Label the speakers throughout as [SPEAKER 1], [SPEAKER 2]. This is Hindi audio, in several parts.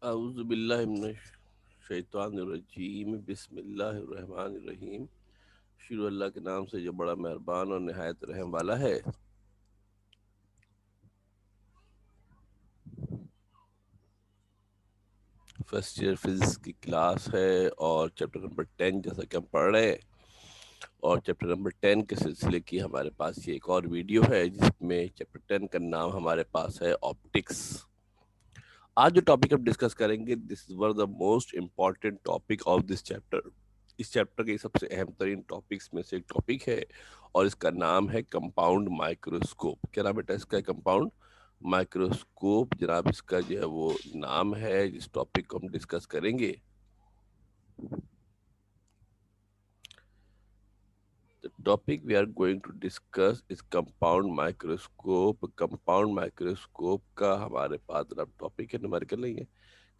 [SPEAKER 1] औज़ुबिल्लाहिमिनश्शैतानिर्रजीम बिस्मिल्लाहिर्रहमानिर्रहीम। शुरू अल्लाह के नाम से जो बड़ा मेहरबान और निहायत रहम वाला है। फर्स्ट ईयर फिजिक्स की क्लास है और चैप्टर नंबर 10 जैसा कि हम पढ़ रहे हैं। और चैप्टर नंबर 10 के सिलसिले की हमारे पास ये एक और वीडियो है जिसमें चैप्टर 10 का नाम हमारे पास है ऑप्टिक्स। आज जो टॉपिक हम डिस्कस करेंगे, this is one of the most important topic of this chapter. इस चैप्टर के सबसे अहम तरीन टॉपिक्स में से एक टॉपिक है और इसका नाम है कंपाउंड माइक्रोस्कोप। क्या नाम बेटा इसका? कंपाउंड माइक्रोस्कोप जनाब इसका जो है वो नाम है जिस टॉपिक को हम डिस्कस करेंगे। The topic we are going to discuss is compound microscope. Compound microscope का हमारे पास जनाब टॉपिक है, न्यूमेरिकल नहीं है।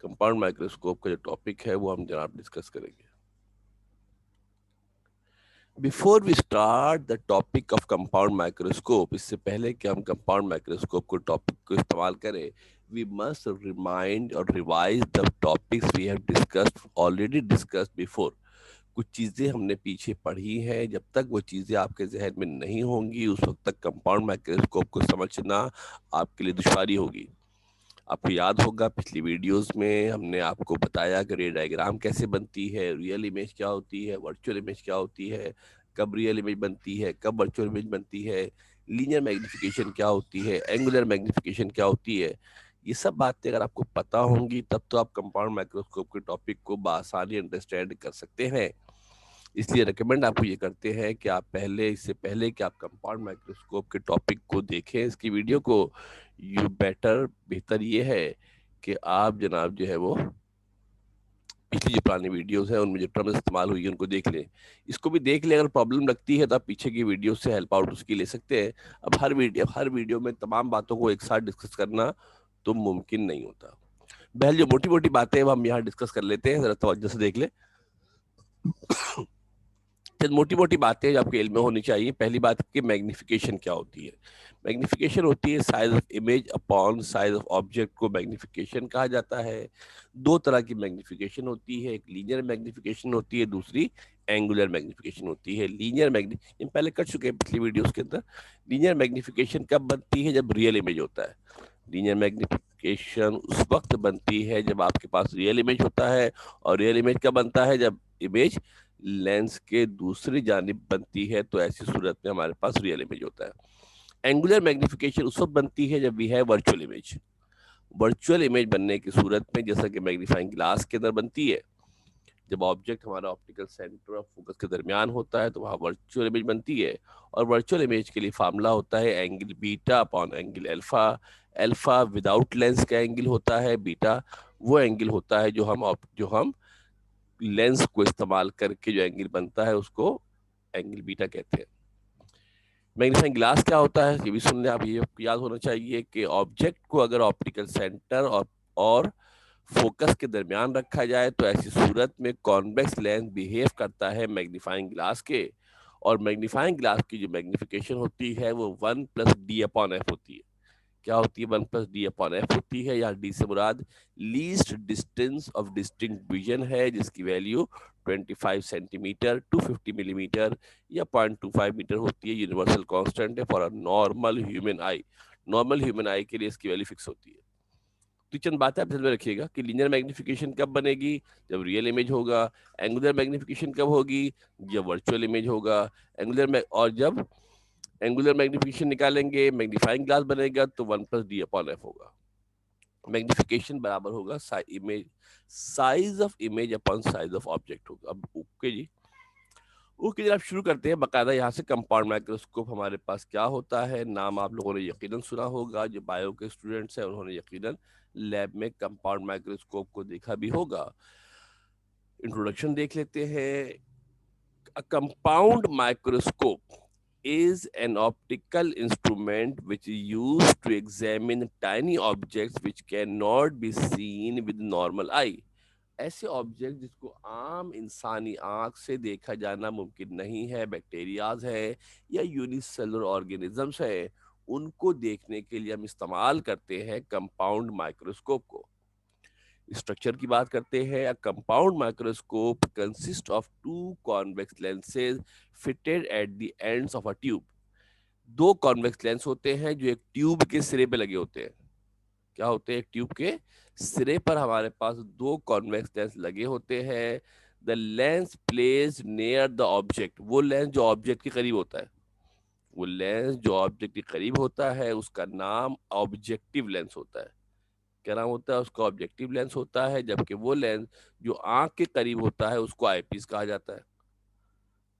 [SPEAKER 1] कंपाउंड माइक्रोस्कोप का जो टॉपिक है वो हम जनाब डिस्कस करेंगे। Before we start the topic of compound microscope, इससे पहले कि हम कंपाउंड माइक्रोस्कोप को टॉपिक को इस्तेमाल करें, वी मस्ट रिमाइंड और revise the topics we have discussed already discussed before. कुछ चीज़ें हमने पीछे पढ़ी हैं, जब तक वो चीज़ें आपके जहन में नहीं होंगी उस वक्त तक कंपाउंड माइक्रोस्कोप को समझना आपके लिए दुश्वारी होगी। आपको याद होगा पिछली वीडियोस में हमने आपको बताया कि रे डायग्राम कैसे बनती है, रियल इमेज क्या होती है, वर्चुअल इमेज क्या होती है, कब रियल इमेज बनती है, कब वर्चुअल इमेज बनती है, लीनियर मैग्निफिकेशन क्या होती है, एंगुलर मैग्निफिकेशन क्या होती है। ये सब बातें अगर आपको पता होंगी तब तो आप कंपाउंड माइक्रोस्कोप के टॉपिक को बआसानी अंडरस्टैंड कर सकते हैं। इसलिए रिकमेंड आपको ये करते हैं कि आप पहले, इससे पहले कि आप कंपाउंड माइक्रोस्कोप के टॉपिक को देखें, इसकी वीडियो को, यू बेटर, बेहतर ये है कि आप जनाब जो है वो पिछली जो पुरानी वीडियोस हैं उनमें जो टर्म इस्तेमाल हुई है उनको देख लें। इसको भी देख लें, अगर प्रॉब्लम लगती है तो आप पीछे की वीडियो से हेल्प आउट उसकी ले सकते हैं। अब हर वीडियो में तमाम बातों को एक साथ डिस्कस करना तो मुमकिन नहीं होता। बहल जो मोटी मोटी बातें हैं वो हम यहाँ डिस्कस कर लेते हैं, जरा तवज्जो से देख ले। चंद मोटी मोटी बातें जो आपके इल्म में होनी चाहिए। पहली बात कि मैग्निफिकेशन क्या होती है। मैग्निफिकेशन होती है size of image upon size of object को मैग्निफिकेशन कहा जाता है। दो तरह की मैग्निफिकेशन होती है, एक लीनियर मैग्निफिकेशन होती है, दूसरी एंगुलर मैग्निफिकेशन होती है। लीनियर मैग्निफिकेशन पहले कर चुके हैं पिछली वीडियोस के अंदर। लीनियर मैग्निफिकेशन कब बनती है? जब रियल इमेज होता है। लीनियर मैग्निफिकेशन उस वक्त बनती है जब आपके पास रियल इमेज होता है। और रियल इमेज कब बनता है? जब इमेज लेंस के दूसरी जानिब बनती है, तो ऐसी सूरत में हमारे पास रियल इमेज होता है। एंगुलर मैग्निफिकेशन उस वक्त बनती है जब वी है वर्चुअल इमेज। वर्चुअल इमेज बनने की सूरत में जैसा कि मैग्नीफाइंग ग्लास के अंदर बनती है, जब ऑब्जेक्ट हमारा ऑप्टिकल सेंटर ऑफ फोकस के दरमियान होता है तो वहाँ वर्चुअल इमेज बनती है। और वर्चुअल इमेज के लिए फार्मूला होता है angle beta upon angle alpha. Alpha without lens का एंगल होता है, बीटा वो एंगल होता है जो हम लेंस को इस्तेमाल करके जो एंगल बनता है उसको एंगल बीटा कहते हैं। मैग्नीफाइंग ग्लास क्या होता है ये भी सुन ले आप, ये याद होना चाहिए कि ऑब्जेक्ट को अगर ऑप्टिकल सेंटर और फोकस के दरमियान रखा जाए तो ऐसी सूरत में कॉन्वेक्स लेंस बिहेव करता है मैग्नीफाइंग ग्लास के। और मैग्नीफाइंग ग्लास की जो मैग्निफिकेशन होती है वो 1+d/f होती है। क्या होती है? 1+d/f होती है। या डी से मुराद least distance of distinct vision है, जिसकी वैल्यू 25 सेंटीमीटर 250 मिलीमीटर या 0.25 मीटर होती है। यूनिवर्सल कांस्टेंट है for a normal human I. Normal human आई के लिए इसकी वैल्यू फिक्स होती है। तो चंद बातें आप ध्यान में रखिएगा कि लीनियर मैग्निफिकेशन कब बनेगी? जब रियल इमेज होगा। एंगुलर मैग्निफिकेशन कब होगी? जब वर्चुअल इमेज होगा। और जब एंगुलर मैग्निफिकेशन निकालेंगे, मैग्नीफाइंग ग्लास बनेगा तो 1+d/f होगा। मैग्निफिकेशन बराबर होगा size of image upon size of object होगा। अब ओके जी, ओके जी, आप शुरू करते हैं बाकायदा यहाँ से। कंपाउंड माइक्रोस्कोप हमारे पास क्या होता है? नाम आप लोगों ने यकीनन सुना होगा, जो बायो के स्टूडेंट्स हैं उन्होंने यकीनन लैब में कंपाउंड माइक्रोस्कोप को देखा भी होगा। इंट्रोडक्शन देख लेते हैं। A compound microscope is an optical instrument which is used to examine tiny objects which cannot be seen with normal eye. ऐसे ऑब्जेक्ट जिसको आम इंसानी आंख से देखा जाना मुमकिन नहीं है, बैक्टीरियाज है या यूनिसेलुलर ऑर्गेनिजम्स है, उनको देखने के लिए हम इस्तेमाल करते हैं कंपाउंड माइक्रोस्कोप को। स्ट्रक्चर की बात करते हैं, a compound microscope consist of two convex lenses fitted at the ends of a tube. दो कॉन्वेक्स लेंस होते हैं जो एक ट्यूब के सिरे पे लगे होते हैं। क्या होते हैं? एक ट्यूब के सिरे पर हमारे पास दो कॉन्वेक्स लेंस लगे होते हैं। The lens placed near the object, वो लेंस जो ऑब्जेक्ट के करीब होता है, वो लेंस जो ऑब्जेक्ट के करीब होता है उसका नाम ऑब्जेक्टिव लेंस होता है। क्या नाम होता है उसका? ऑब्जेक्टिव लेंस होता है। जबकि वो लेंस जो आंख के करीब होता है उसको आईपीस कहा जाता है।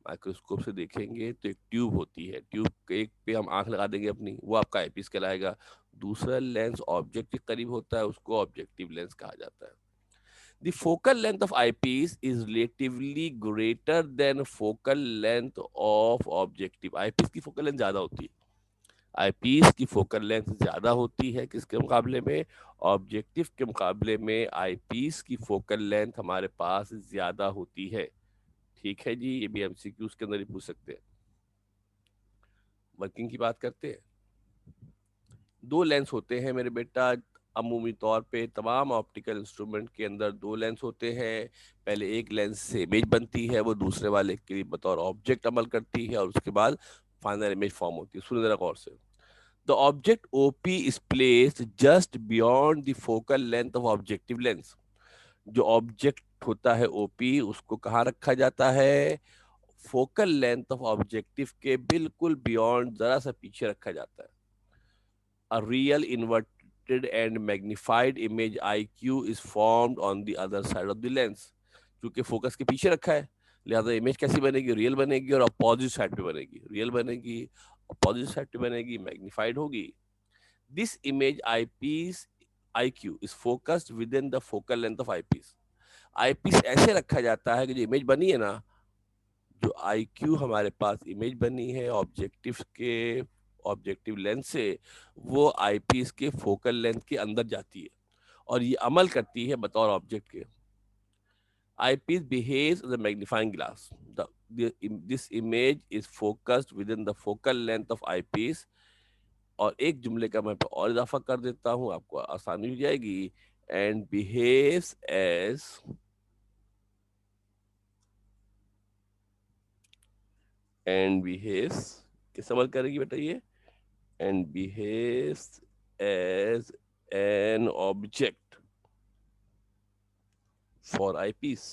[SPEAKER 1] माइक्रोस्कोप से देखेंगे तो एक ट्यूब होती है, ट्यूब के एक पे हम आंख लगा देंगे अपनी, वो आपका आईपीस कहलाएगा। दूसरा लेंस ऑब्जेक्ट के करीब होता है, उसको ऑब्जेक्टिव लेंस कहा जाता है। The focal length of eyepiece is relatively greater than focal length of objective। Eyepiece की फोकल लेंथ ज्यादा होती है। आईपीस की फोकल लेंथ ज्यादा होती है किसके मुकाबले में? ऑब्जेक्टिव के मुकाबले में आईपीस की फोकल लेंथ हमारे पास ज्यादा होती है। ठीक है जी, ये भी एमसीक्यूज के अंदर ही पूछ सकते हैं। वर्किंग की बात करते हैं। दो लेंस होते हैं मेरे बेटा, अमूमी तौर पे तमाम ऑप्टिकल इंस्ट्रूमेंट के अंदर दो लेंस होते हैं। पहले एक लेंस से इमेज बनती है, वो दूसरे वाले के बतौर ऑब्जेक्ट अमल करती है, और उसके बाद फाइनल इमेज फॉर्म होती है। सुनो जरा गौर से। The object OP is placed just beyond the focal length of objective lens. जो ऑब्जेक्ट होता है ओपी, उसको कहाँ रखा जाता है? फोकल लेंथ ऑफ ऑब्जेक्टिव के बिल्कुल बियॉन्ड, जरा सा पीछे रखा जाता है। A real inverted and magnified image IQ is formed on the other side of the lens। क्योंकि फोकस के पीछे रखा है, लिहाजा इमेज कैसी बनेगी? रियल बनेगी और अपोजिट साइड पे बनेगी। रियल बनेगी, अपोजिट साइड पे बनेगी, मैग्निफाइड होगी। This image eyepiece IQ is focused with in the focal length of eyepiece. Eyepiece ऐसे रखा जाता है कि जो इमेज बनी है ना, जो आईक्यू हमारे पास इमेज बनी है ऑब्जेक्टिव के, ऑब्जेक्टिव लेंस से, वो आईपीस के फोकल लेंथ के अंदर जाती है और ये अमल करती है बतौर ऑब्जेक्ट के। Eyepiece behaves as a magnifying glass. This image is focused with in the focal length of eyepiece. और एक जुमले का मैं और इजाफा कर देता हूं, आपको आसानी हो जाएगी। And behaves as, and behaves किस अमल करेगी बेटा ये? and behaves as an object for eyepiece।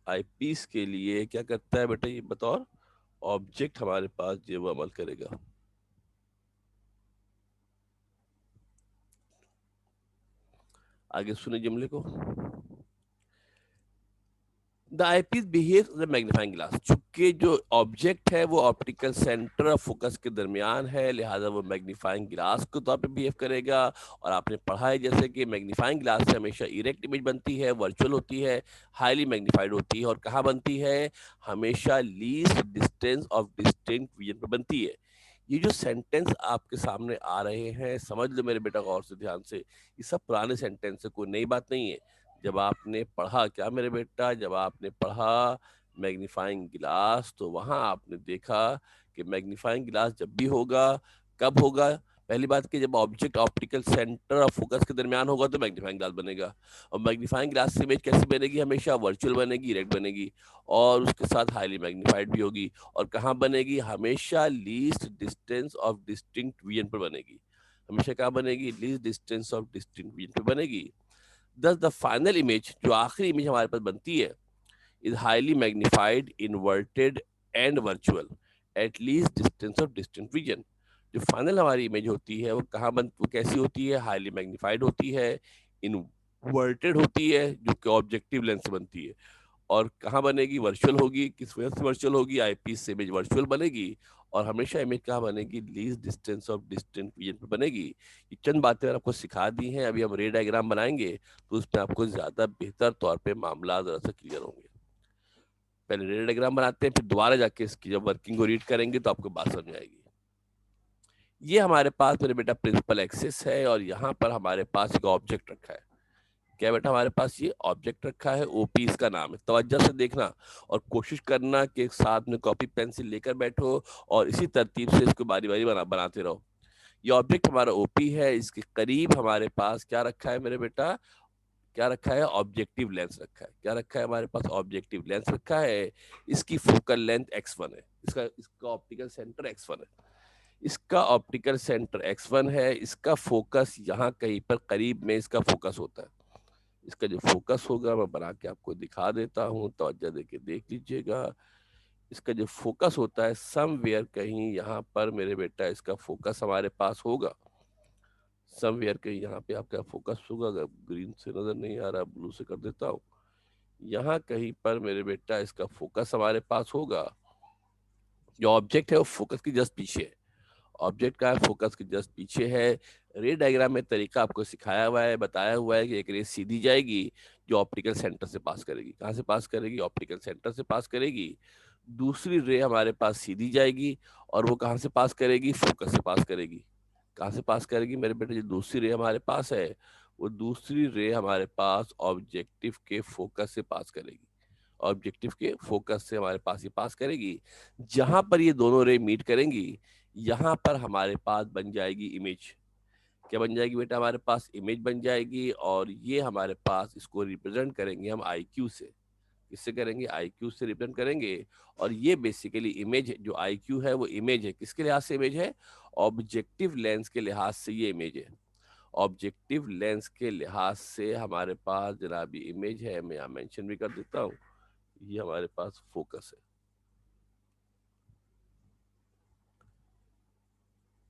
[SPEAKER 1] eyepiece के लिए क्या करता है बेटा? ये बतौर ऑब्जेक्ट हमारे पास जो वो अमल करेगा। आगे सुने जुमले को। The eyepiece behaves as a magnifying glass. चूंकि जो ऑब्जेक्ट है वो ऑप्टिकल सेंटर ऑफ फोकस के दरमियान है, लिहाजा वो मैग्नीफाइंग ग्लास के तौर पे बिहेव करेगा। और आपने पढ़ा है जैसे कि मैग्नीफाइंग ग्लास से हमेशा इरेक्ट इमेज बनती है, वर्चुअल होती है, हाईली मैग्नीफाइड होती है। और कहाँ बनती है? हमेशा least distance of distinct vision पर बनती है। ये जो सेंटेंस आपके सामने आ रहे हैं, समझ लो मेरे बेटा गौर से ध्यान से, ये सब पुराने सेंटेंस है, कोई नई बात नहीं है। जब आपने पढ़ा, क्या मेरे बेटा, जब आपने पढ़ा मैग्नीफाइंग ग्लास, तो वहां आपने देखा कि मैग्नीफाइंग ग्लास जब भी होगा, कब होगा? पहली बात कि जब object optical centre of focus के दरमियान होगा तो मैग्नीफाइंग ग्लास बनेगा। और मैग्नीफाइंग ग्लास से इमेज कैसी बनेगी? हमेशा वर्चुअल बनेगी, इरेक्ट बनेगी, और उसके साथ हाईली मैग्नीफाइड भी होगी। और कहाँ बनेगी? हमेशा least distance of distinct vision पर बनेगी। हमेशा कहाँ बनेगी? Least distance of distinct vision पर बनेगी। Thus the final image, जो आखिरी इमेज हमारे पास बनती है, is highly magnified, inverted and virtual at least distance of distant vision। जो फाइनल हमारी इमेज होती है वो कहाँ वो कैसी होती है? हाईली मैग्नीफाइड होती है, इनवर्टेड होती है, जो कि ऑब्जेक्टिव लेंस से बनती है। और कहाँ बनेगी? वर्चुअल होगी। किस वजह से वर्चुअल होगी? आईपीस से इमेज वर्चुअल बनेगी। और हमेशा इमेज कहाँ बनेगी? Least distance of distant vision पर बनेगी। ये चंद बातें मैंने आपको सिखा दी हैं। अभी हम रे डायग्राम बनाएंगे तो उसमें आपको ज्यादा बेहतर तौर पे मामला जरा सा क्लियर होंगे। पहले रे डायग्राम बनाते हैं, फिर दोबारा जाके इसकी जब वर्किंग को रीड करेंगे तो आपको बात समझ आएगी। ये हमारे पास मेरे बेटा प्रिंसिपल एक्सिस है, और यहाँ पर हमारे पास एक ऑब्जेक्ट रखा है। क्या बेटा? हमारे पास ये ऑब्जेक्ट रखा है, ओपी इसका नाम है। तवज्जो से देखना और कोशिश करना कि एक साथ में कॉपी पेंसिल लेकर बैठो और इसी तरतीब से इसको बारी बारी बनाते रहो। ये ऑब्जेक्ट हमारा ओपी है, इसके करीब हमारे पास क्या रखा है मेरे बेटा? क्या रखा है, ऑब्जेक्टिव लेंस रखा है। क्या रखा है हमारे पास, ऑब्जेक्टिव लेंस रखा है। इसकी फोकल लेंथ x1 है, इसका ऑप्टिकल सेंटर x1 है, इसका ऑप्टिकल सेंटर x1 है। इसका फोकस यहाँ कहीं पर करीब में इसका फोकस होता है। इसका जो फोकस होगा मैं बना के आपको दिखा देता हूँ, तवज्जो देके देख लीजिएगा। इसका जो फोकस होता है समवेयर कहीं यहाँ पर मेरे बेटा इसका फोकस हमारे पास होगा। समवेयर कहीं यहाँ पे आपका फोकस होगा। अगर ग्रीन से नजर नहीं आ रहा, ब्लू से कर देता हूँ। यहाँ कहीं पर मेरे बेटा इसका फोकस हमारे पास होगा। जो ऑब्जेक्ट है वो फोकस की जस्ट पीछे है। ऑब्जेक्ट का फोकस के जस्ट पीछे है। रे डायग्राम में तरीका आपको सिखाया हुआ है, बताया हुआ है कि एक रे सीधी जाएगी जो ऑप्टिकल सेंटर से पास करेगी। कहाँ से पास करेगी, ऑप्टिकल सेंटर से पास करेगी। दूसरी रे हमारे पास सीधी जाएगी और वो कहाँ से पास करेगी, फोकस से पास करेगी। कहाँ से पास करेगी मेरे बेटे, जो दूसरी रे हमारे पास है वो दूसरी रे हमारे पास ऑब्जेक्टिव के फोकस से पास करेगी। ऑब्जेक्टिव के फोकस से हमारे पास ये पास करेगी। जहां पर ये दोनों रे मीट करेंगी यहाँ पर हमारे पास बन जाएगी इमेज। क्या बन जाएगी बेटा, हमारे पास इमेज बन जाएगी। और ये हमारे पास इसको रिप्रेजेंट करेंगे हम आई क्यू से। किससे करेंगे, आई क्यू से रिप्रेजेंट करेंगे। और ये बेसिकली इमेज, जो आई क्यू है वो इमेज है, किसके लिहाज से इमेज है, ऑब्जेक्टिव लेंस के लिहाज से ये इमेज है। ऑब्जेक्टिव लेंस के लिहाज से हमारे पास जनाब ये इमेज है। मैं यहाँ मेंशन भी कर देता हूँ, ये हमारे पास फोकस है।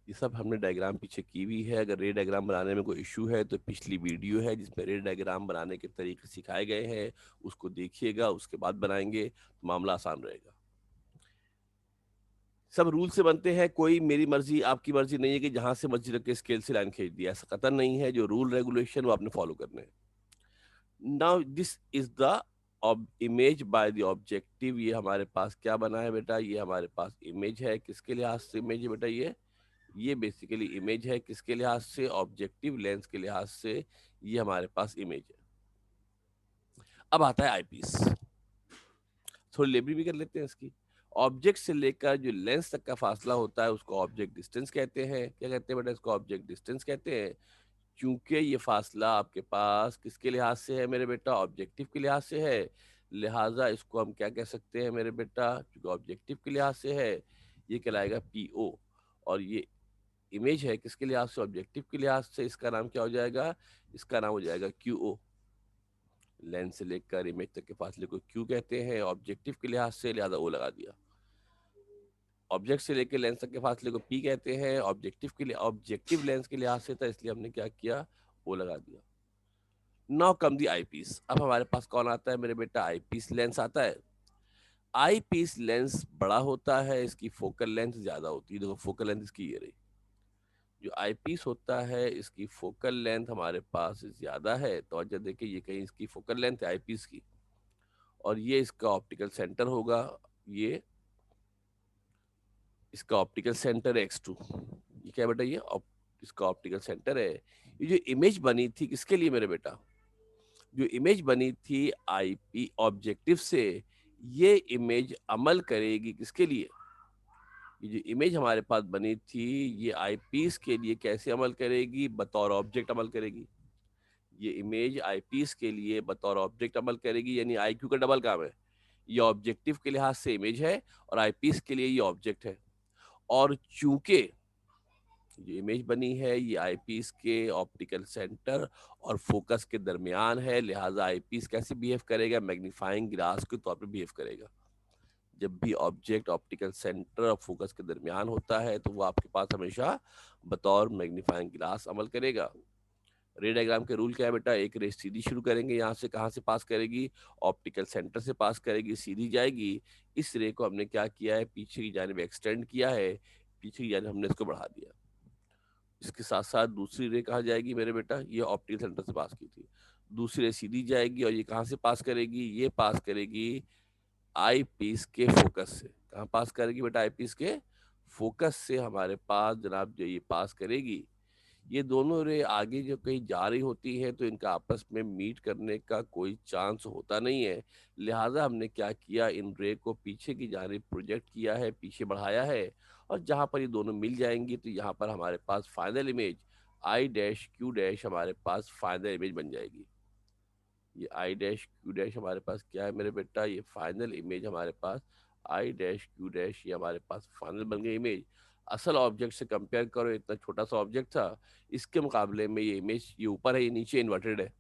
[SPEAKER 1] ये सब हमने डायग्राम पीछे की हुई है। अगर रे डायग्राम बनाने में कोई इश्यू है तो पिछली वीडियो है जिसमें रे डायग्राम बनाने के तरीके सिखाए गए हैं, उसको देखिएगा, उसके बाद बनाएंगे तो मामला आसान रहेगा। सब रूल से बनते हैं, कोई मेरी मर्जी आपकी मर्जी नहीं है कि जहां से मर्जी रख के स्केल से लाइन खींच दिया, ऐसा कतई नहीं है। जो रूल रेगुलेशन वो आपने फॉलो करने हैं। Now this is the image by the objective. ये हमारे पास क्या बना है बेटा, ये हमारे पास इमेज है। किसके लिहाज से इमेज है बेटा, ये बेसिकली इमेज है। किसके लिहाज से, ऑब्जेक्टिव लेंस के लिहाज से ये हमारे पास इमेज है। अब आता है आईपीस। थोड़ी लेबरी भी कर लेते हैं इसकी। ऑब्जेक्ट से लेकर जो लेंस तक का फासला होता है उसको ऑब्जेक्ट डिस्टेंस कहते हैं। क्या कहते हैं बेटा, इसको ऑब्जेक्ट डिस्टेंस कहते हैं। चूंकि ये फासला आपके पास किसके लिहाज से है मेरे बेटा, ऑब्जेक्टिव के लिहाज से है, लिहाजा इसको हम क्या कह सकते हैं मेरे बेटा, चूंकि ऑब्जेक्टिव के लिहाज से है ये कहलाएगा पीओ। और ये इमेज है किसके लिहाज से, ऑब्जेक्टिव के लिहाज से, इसका नाम क्या हो जाएगा, इसका नाम हो जाएगा क्यूओ। लेंस से लेकर इमेज तक के फासले को क्यू कहते हैं। ऑब्जेक्टिव के लिहाज से लिहाजा ओ लगा दिया। ऑब्जेक्ट से लेकर लेंस तक के फासले को पी कहते हैं। ऑब्जेक्टिव के लिए, ऑब्जेक्टिव लेंस के लिहाज से था इसलिए हमने क्या किया, ओ लगा दिया। नाउ कम दी आई पीस। अब हमारे पास कौन आता है मेरे बेटा, आई पीस लेंस आता है। आई पीस लेंस बड़ा होता है, इसकी फोकल लेंथ ज्यादा होती है। देखो फोकल लेंथ इसकी ये रही। जो आई पीस होता है इसकी फोकल लेंथ हमारे पास ज्यादा है। तो देखिए ये कहीं इसकी फोकल लेंथ है आई पीस की, और ये इसका ऑप्टिकल सेंटर होगा। ये इसका ऑप्टिकल सेंटर है x2। ये क्या बेटा, इसका ऑप्टिकल सेंटर है। ये जो इमेज बनी थी किसके लिए मेरे बेटा, जो इमेज बनी थी आईपी ऑब्जेक्टिव से, ये इमेज अमल करेगी किसके लिए, ये जो इमेज हमारे पास बनी थी ये आईपीस के लिए कैसे अमल करेगी, बतौर ऑब्जेक्ट अमल करेगी। ये इमेज आईपीस के लिए बतौर ऑब्जेक्ट अमल करेगी, यानी आईक्यू का डबल काम है। ये ऑब्जेक्टिव के लिहाज से इमेज है और आईपीस के लिए ये ऑब्जेक्ट है। और चूंकि जो इमेज बनी है ये आईपीस के ऑप्टिकल सेंटर और फोकस के दरमियान है, लिहाजा आईपीस कैसे बिहेव करेगा, मैग्नीफाइंग ग्लास के तौर पे बिहेव करेगा। जब भी ऑब्जेक्ट ऑप्टिकल सेंटर और फोकस के दरमियान होता है तो वो आपके पास हमेशा बतौर मैग्नीफाइंग ग्लास अमल करेगा। रे डायग्राम के रूल क्या है बेटा, एक रे सीधी शुरू करेंगे, यहाँ से कहाँ से पास करेगी, ऑप्टिकल सेंटर से पास करेगी, सीधी जाएगी। इस रे को हमने क्या किया है, पीछे की जानिब एक्सटेंड किया है, पीछे की जानिब हमने इसको बढ़ा दिया। इसके साथ साथ दूसरी रे कहाँ जाएगी मेरे बेटा, ये ऑप्टिकल सेंटर से पास की थी। दूसरी रे सीधी जाएगी और ये कहाँ से पास करेगी, ये पास करेगी आई पीस के फोकस से। कहाँ पास करेगी बेटा, आई पीस के फोकस से हमारे पास जनाब जो ये पास करेगी। ये दोनों रे आगे जो कहीं जा रही होती है तो इनका आपस में मीट करने का कोई चांस होता नहीं है। लिहाजा हमने क्या किया, इन रे को पीछे की जानिब प्रोजेक्ट किया है, पीछे बढ़ाया है। और जहां पर ये दोनों मिल जाएंगी तो यहाँ पर हमारे पास final image I dash Q dash हमारे पास फाइनल इमेज बन जाएगी। ये आई डैश क्यू डैश हमारे पास क्या है मेरे बेटा, ये फाइनल इमेज हमारे पास आई डैश क्यू डैश, ये हमारे पास फाइनल बन गई इमेज। असल ऑब्जेक्ट से कंपेयर करो, इतना छोटा सा ऑब्जेक्ट था, इसके मुकाबले में ये इमेज, ये ऊपर है ये नीचे इन्वर्टेड है,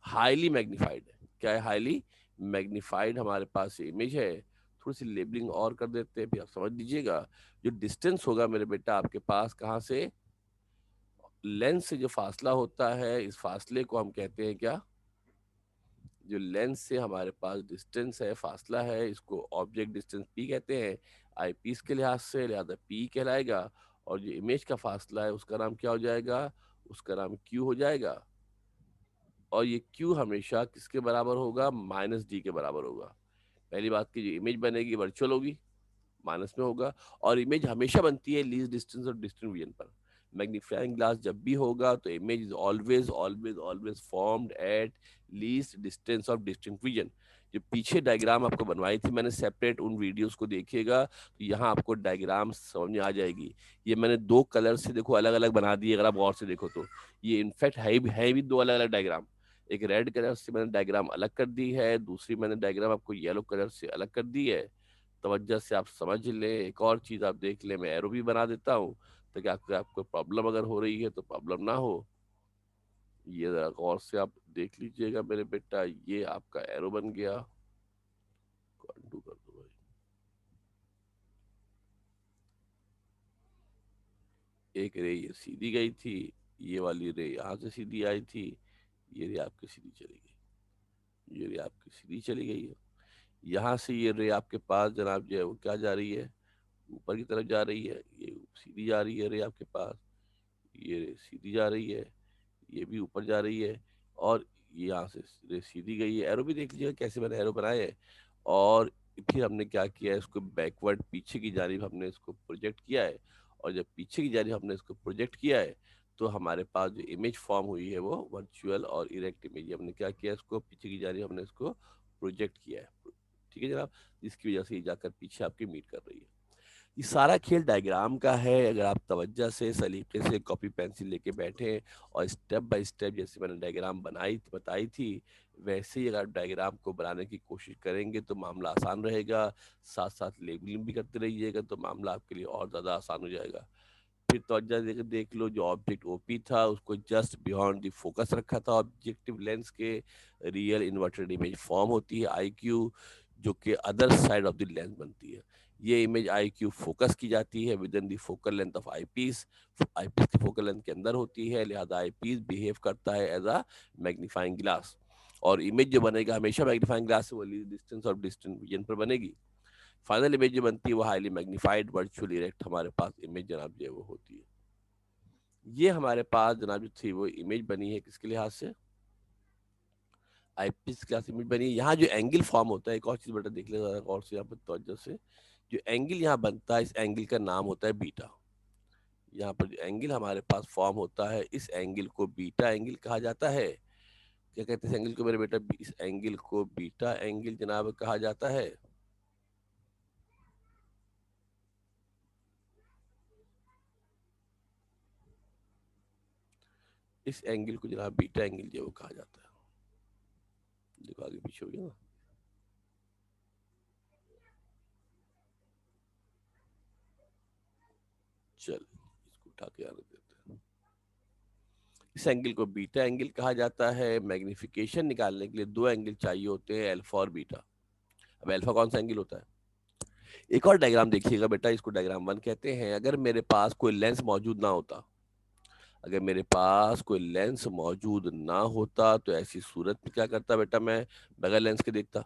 [SPEAKER 1] हाईली मैग्नीफाइड है। क्या है? हाईली मैग्नीफाइड हमारे पास इमेज है। थोड़ी सी लेबलिंग और कर देते हैं, फिर आप समझ लीजिएगा। जो डिस्टेंस होगा मेरे बेटा आपके पास कहाँ से, लेंस से जो फासला होता है, इस फासले को हम कहते हैं क्या, जो लेंस से हमारे पास डिस्टेंस है, फासला है, इसको ऑब्जेक्ट डिस्टेंस पी कहते हैं आई पीस के लिहाज से, लिहाजा पी कहलाएगा। और जो इमेज का फासला है उसका नाम क्या हो जाएगा, उसका नाम क्यू हो जाएगा। और ये क्यू हमेशा किसके बराबर होगा, माइनस डी के बराबर होगा। पहली बात की जो इमेज बनेगी वर्चुअल होगी, माइनस में होगा। और इमेज हमेशा बनती है लीस्ट डिस्टेंस और डिस्टेंस विजन पर। मैग्नीफाइंग ग्लास जब भी होगा तो image is always always always formed at least distance of distance vision. जो पीछे डायग्राम आपको बनवाई थी मैंने सेपरेट, उन वीडियोस को देखिएगा तो यहाँ आपको डायग्राम समझ में आ जाएगी। ये मैंने दो कलर से देखो अलग अलग बना दिए, अगर आप गौर से देखो तो ये इनफैक्ट है भी दो अलग अलग डायग्राम। एक रेड कलर से मैंने डायग्राम अलग कर दी है, दूसरी मैंने डायग्राम आपको येलो कलर से अलग कर दी है। तवज्जो से आप समझ लें। एक और चीज आप देख लें, मैं एरो भी बना देता हूँ ताकि आपको आपको प्रॉब्लम अगर हो रही है तो प्रॉब्लम ना हो। ये जरा गौर से आप देख लीजिएगा मेरे बेटा, ये आपका एरो बन गया। अनडू कर दो भाई। एक रे ये सीधी गई थी, ये वाली रे यहाँ से सीधी आई थी, ये रे आपकी सीधी चली गई, ये रे आपकी सीधी चली गई है। यहाँ से ये रे आपके पास जनाब जो है वो क्या जा रही है, ऊपर की तरफ जा रही है, ये सीधी जा रही है रे आपके पास, ये रे सीधी जा रही है, ये भी ऊपर जा रही है। और ये यहाँ से सीधी गई है। एरो भी देख लीजिएगा कैसे मैंने एरो बनाए हैं। और फिर हमने क्या किया है, इसको बैकवर्ड पीछे की जानिब हमने इसको प्रोजेक्ट किया है। और जब पीछे की जानिब हमने इसको प्रोजेक्ट किया है तो हमारे पास जो इमेज फॉर्म हुई है वो वर्चुअल और इरेक्ट इमेज, हमने क्या किया, इसको पीछे की जानिब हमने इसको प्रोजेक्ट किया है। ठीक है जनाब, जिसकी वजह से ये जाकर पीछे आपकी मीट कर रही है। ये सारा खेल डायग्राम का है। अगर आप तवज्जो से सलीके से कॉपी पेंसिल लेके बैठे और स्टेप बाय स्टेप जैसे मैंने डायग्राम बताई थी वैसे ही अगर आप डायग्राम को बनाने की कोशिश करेंगे तो मामला आसान रहेगा। साथ साथ लेबलिंग भी करते रहिएगा तो मामला आपके लिए और ज़्यादा आसान हो जाएगा। फिर तवज्जो देकर देख लो, जो ऑब्जेक्ट ओपी था उसको जस्ट बियॉन्ड द फोकस रखा था ऑब्जेक्टिव लेंस के। रियल इन्वर्टेड इमेज फॉर्म होती है आई क्यू, जो कि other side of the lens बनती है। ये इमेज आई क्यू फोकस की जाती है with in the focal length of eyepiece, eyepiece की फोकल लेंथ के अंदर होती है, लिहाजा आई पीस बिहेव करता है एज अ मैग्नीफाइंग ग्लास। और इमेज जो बनेगा हमेशा मैग्नीफाइंग ग्लास से वो डिस्टेंस और डिस्टेंस विजन पर बनेगी। फाइनल इमेज जो बनती है वो हाईली मैग्नीफाइड वर्चुअल इरेक्ट हमारे पास इमेज जनाब जो है वो होती है। ये हमारे पास जनाब जो थी वो इमेज बनी है किसके लिहाज से, आईपीएस क्लास इमेज बनी है। यहाँ जो एंगल फॉर्म होता है, एक और चीज बेटा देख ले जरा और से यहाँ पर तवज्जो से, जो एंगल यहाँ बनता है इस एंगल का नाम होता है बीटा। यहाँ पर जो एंगल हमारे पास फॉर्म होता है इस एंगल को बीटा एंगल कहा जाता है। क्या कहते हैं इस एंगल को मेरे बेटा, इस एंगल को बीटा एंगल जनाब कहा जाता है। इस एंगल को जनाब बीटा एंगल जो है वो कहा जाता है। देखो आगे पीछे हो गया ना। चल इसको उठा के आने देते हैं। इस एंगल को बीटा एंगल कहा जाता है। मैग्निफिकेशन निकालने के लिए दो एंगल चाहिए होते हैं, अल्फा और बीटा। अब अल्फा कौन सा एंगल होता है, एक और डायग्राम देखिएगा बेटा, इसको डायग्राम 1 कहते हैं। अगर मेरे पास कोई लेंस मौजूद ना होता, अगर मेरे पास कोई लेंस मौजूद ना होता तो ऐसी सूरत में क्या करता बेटा, मैं बगैर लेंस के देखता।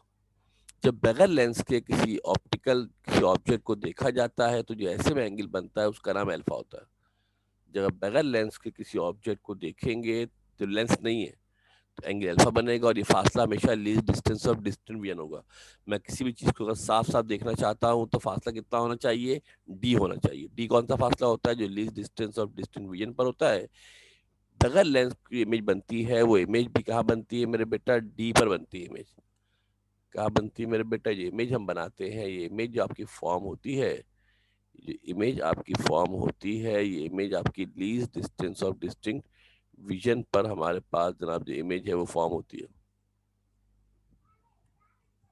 [SPEAKER 1] जब बगैर लेंस के किसी ऑप्टिकल किसी ऑब्जेक्ट को देखा जाता है तो जो ऐसे में एंगल बनता है उसका नाम अल्फा होता है। जब आप बगैर लेंस के किसी ऑब्जेक्ट को देखेंगे तो लेंस नहीं है तो एंगल अल्फा बनेगा। और ये फासला हमेशा least distance of distant vision होगा। मैं किसी भी चीज को अगर साफ साफ देखना चाहता हूँ तो फासला कितना होना चाहिए, डी होना चाहिए। डी कौन सा फासला होता है, जो least distance of distant vision पर होता है। अगर लेंस की इमेज बनती है वो इमेज भी कहाँ बनती है मेरे बेटा, डी पर बनती है इमेज। कहाँ बनती है मेरे बेटा, ये इमेज हम बनाते हैं, ये इमेज जो आपकी फॉर्म होती है, ये इमेज आपकी फॉर्म होती है, ये इमेज आपकी least distance of distinct vision पर हमारे पास जनाब जो इमेज है वो फॉर्म होती है।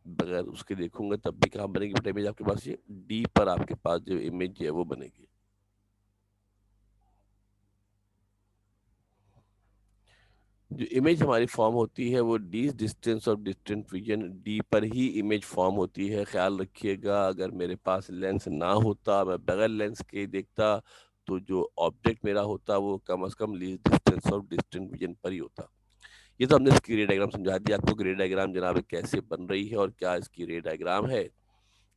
[SPEAKER 1] बगैर उसके देखूंगा तब भी कहाँ बनेगी बेटा इमेज आपके पास, ये डी पर आपके पास जो इमेज है वो बनेगी। जो इमेज हमारी फॉर्म होती है वो D distance of distant vision, D पर ही इमेज फॉर्म होती है। ख्याल रखिएगा अगर मेरे पास लेंस ना होता, मैं बगैर लेंस के देखता, तो जो ऑब्जेक्ट मेरा होता वो कम से कम least distance of distant vision पर ही होता। ये तो हमने इसकी रे डायग्राम समझा दिया आपको। रे डायग्राम जनाब कैसे बन रही है और क्या इसकी रे डायग्राम है,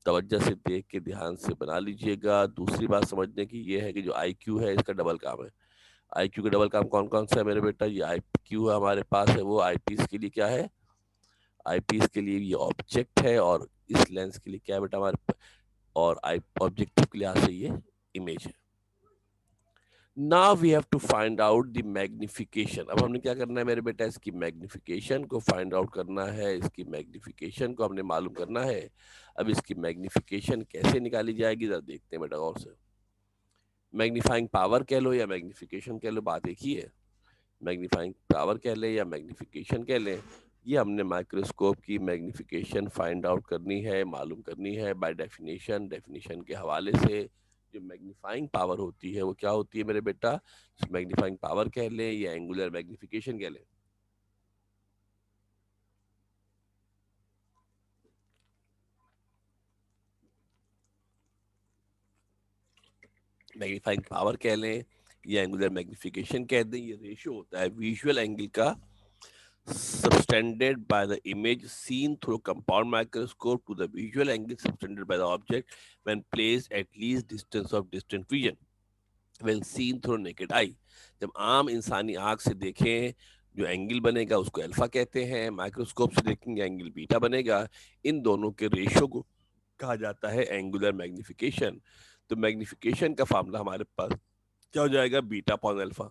[SPEAKER 1] तवज्जो से देख के ध्यान से बना लीजिएगा। दूसरी बात समझने की ये है कि जो आई क्यू है इसका डबल काम है। आई क्यू का डबल काम कौन कौन सा है मेरे बेटा, ये आई क्यू हमारे पास है वो आई पीस के लिए क्या है, आई पीस के लिए ये ऑब्जेक्ट है, और इस लेंस के लिए क्या है बेटा हमारे, और आई ऑब्जेक्टिव के लिहाज से ये इमेज है। Now we have to find out the magnification. अब हमने क्या करना है मेरे बेटा, इसकी मैग्निफिकेशन को फाइंड आउट करना है, इसकी मैग्निफिकेशन को हमने मालूम करना है। अब इसकी मैग्निफिकेशन कैसे निकाली जाएगी जरा देखते हैं बेटा गौर से। मैग्नीफाइंग पावर कह लो या मैग्निफिकेशन कह लो, बात एक ही है। मैग्नीफाइंग पावर कह लें या मैग्निफिकेशन कह लें, ये हमने माइक्रोस्कोप की मैग्निफिकेशन फाइंड आउट करनी है, मालूम करनी है बाय डेफिनेशन। डेफिनेशन के हवाले से जो मैग्नीफाइंग पावर होती है वो क्या होती है मेरे बेटा, मैग्नीफाइंग पावर कह लें या एंगुलर मैग्निफिकेशन कह लें। मैग्नीफाइंग पावर कह लें या एंगुलर मैग्निफिकेशन कह दें, ये रेशियो होता है विजुअल एंगल का subtended by the image seen through compound microscope to the visual angle subtended by the object when placed at least distance of distant vision when seen through naked eye। जब आम इंसानी आंख से देखें जो एंगल बनेगा उसको अल्फा कहते हैं, माइक्रोस्कोप से देखेंगे एंगल बीटा बनेगा। इन दोनों के रेशियो को कहा जाता है एंगुलर मैग्निफिकेशन। तो मैग्निफिकेशन का फार्मूला हमारे पास क्या हो जाएगा, beta upon alpha.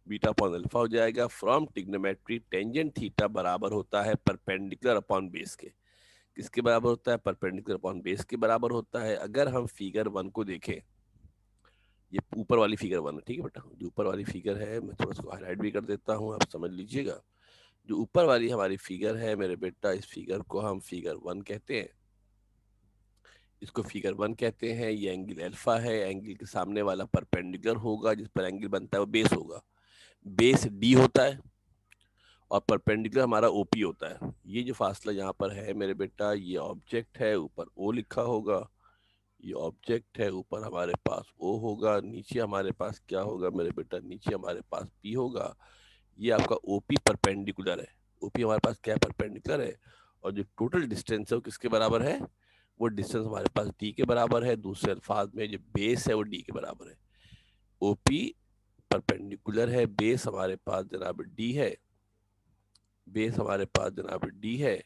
[SPEAKER 1] Beta upon alpha हो जाएगा फ्रॉम टिग्नोमेट्री टेंजेंट थीटा बराबर होता है परपेंडिकुलर अपॉन बेस के। किसके बराबर होता है, परपेंडिकुलर अपॉन बेस के बराबर होता है। अगर हम फिगर 1 को देखें, ये ऊपर वाली फिगर 1 है, ठीक है बेटा, जो ऊपर वाली फिगर है मैं थोड़ा सा हाईलाइट भी कर देता हूँ, आप समझ लीजिएगा। जो ऊपर वाली हमारी फिगर है मेरे बेटा, इस फिगर को हम फिगर 1 कहते हैं, इसको फिगर 1 कहते हैं। ये एंगल अल्फा है, एंगल के सामने वाला परपेंडिकुलर होगा, जिस पर एंगल बनता है वो बेस होगा। बेस डी होता है और परपेंडिकुलर हमारा ओपी होता है। ये जो फासला यहाँ पर है मेरे बेटा, ये ऑब्जेक्ट है, ऊपर ओ लिखा होगा, ये ऑब्जेक्ट है, ऊपर हमारे पास ओ होगा, नीचे हमारे पास क्या होगा मेरे बेटा, नीचे हमारे पास पी होगा। ये आपका ओपी परपेंडिकुलर है, ओपी हमारे पास क्या परपेंडिकुलर है, और जो टोटल डिस्टेंस है वो किसके बराबर है, वो डिस्टेंस हमारे पास डी के बराबर है। दूसरे अल्फाज में जो बेस है वो डी के बराबर है। ओपी परपेंडिकुलर है, बेस हमारे पास जनाब डी है, बेस हमारे पास जनाब डी है।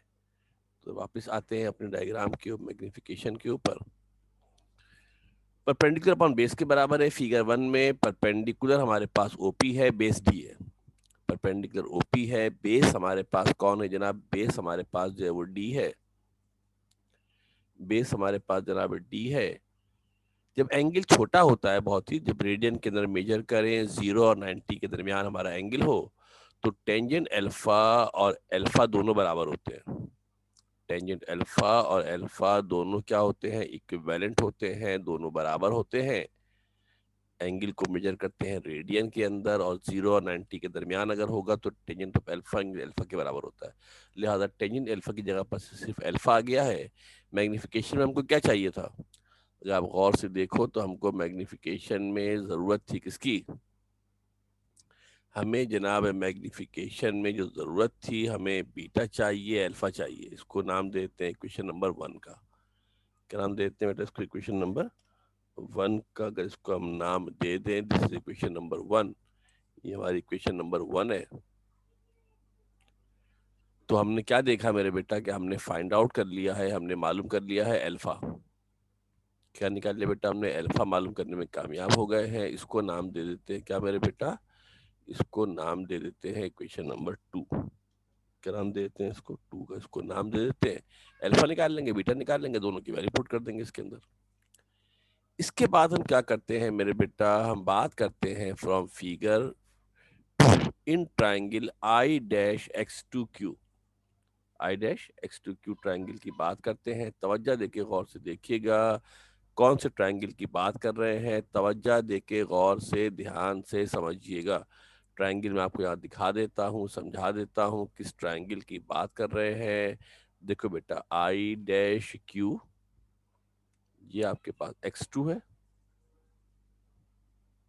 [SPEAKER 1] तो वापस आते हैं अपने डायग्राम के मैग्निफिकेशन के ऊपर। परपेंडिकुलर अपॉन बेस के बराबर है फिगर 1 में। परपेंडिकुलर हमारे पास ओपी है, बेस डी है। परपेंडिकुलर ओपी है, बेस हमारे पास कौन है जनाब, बेस हमारे पास जो है वो डी है, बेस हमारे पास जनाब डी है। जब एंगल छोटा होता है बहुत ही, जब रेडियन के अंदर मेजर करें 0 और 90 के दरमियान हमारा एंगल हो, तो टेंजेंट अल्फा और अल्फा दोनों बराबर होते हैं। टेंजेंट अल्फा और अल्फा दोनों क्या होते हैं, इक्विवेलेंट होते हैं, दोनों बराबर होते हैं। एंगल को मेजर करते हैं रेडियन के अंदर, और 0 और 90 के दरमियान अगर होगा तो tangent of alpha angle alpha के बराबर होता है। लिहाजा टेंजेंट अल्फा की जगह पर सिर्फ अल्फा आ गया है। मैग्निफिकेशन में हमको क्या चाहिए था, अगर आप गौर से देखो तो हमको मैग्निफिकेशन में जरूरत थी किसकी, हमें जनाब मैग्निफिकेशन में जो जरूरत थी, हमें बीटा चाहिए, अल्फा चाहिए। इसको नाम देते हैं इक्वेशन नंबर 1 का। क्या नाम देते हैं बेटा इसको, इक्वेशन नंबर 1 का। अगर इसको हम नाम दे दें, दिस इज इक्वेशन नंबर 1, ये हमारी इक्वेशन नंबर 1 है। तो हमने क्या देखा मेरे बेटा, कि हमने फाइंड आउट कर लिया है, हमने मालूम कर लिया है अल्फा। क्या निकाल लिया बेटा हमने, अल्फा मालूम करने में कामयाब हो गए हैं। इसको नाम दे देते हैं क्या मेरे बेटा, इसको नाम दे देते हैं इक्वेशन नंबर 2। क्या नाम दे देते हैं इसको, 2 का इसको नाम दे देते हैं। अल्फा निकाल लेंगे, बीटा निकाल लेंगे, दोनों की वैल्यू पुट कर देंगे इसके अंदर। इसके बाद हम क्या करते हैं मेरे बेटा, हम बात करते हैं from figure in triangle I dash X to Q. I dash X to Q triangle की बात करते हैं। तवज्जो देके गौर से देखिएगा कौन से ट्राइंगल की बात कर रहे हैं। तवज्जो देके गौर से ध्यान से समझिएगा। ट्राइंगल मैं आपको यहाँ दिखा देता हूँ, समझा देता हूँ किस ट्राइंगल की बात कर रहे हैं। देखो बेटा, आई डैश क्यू, ये आपके पास x2 है,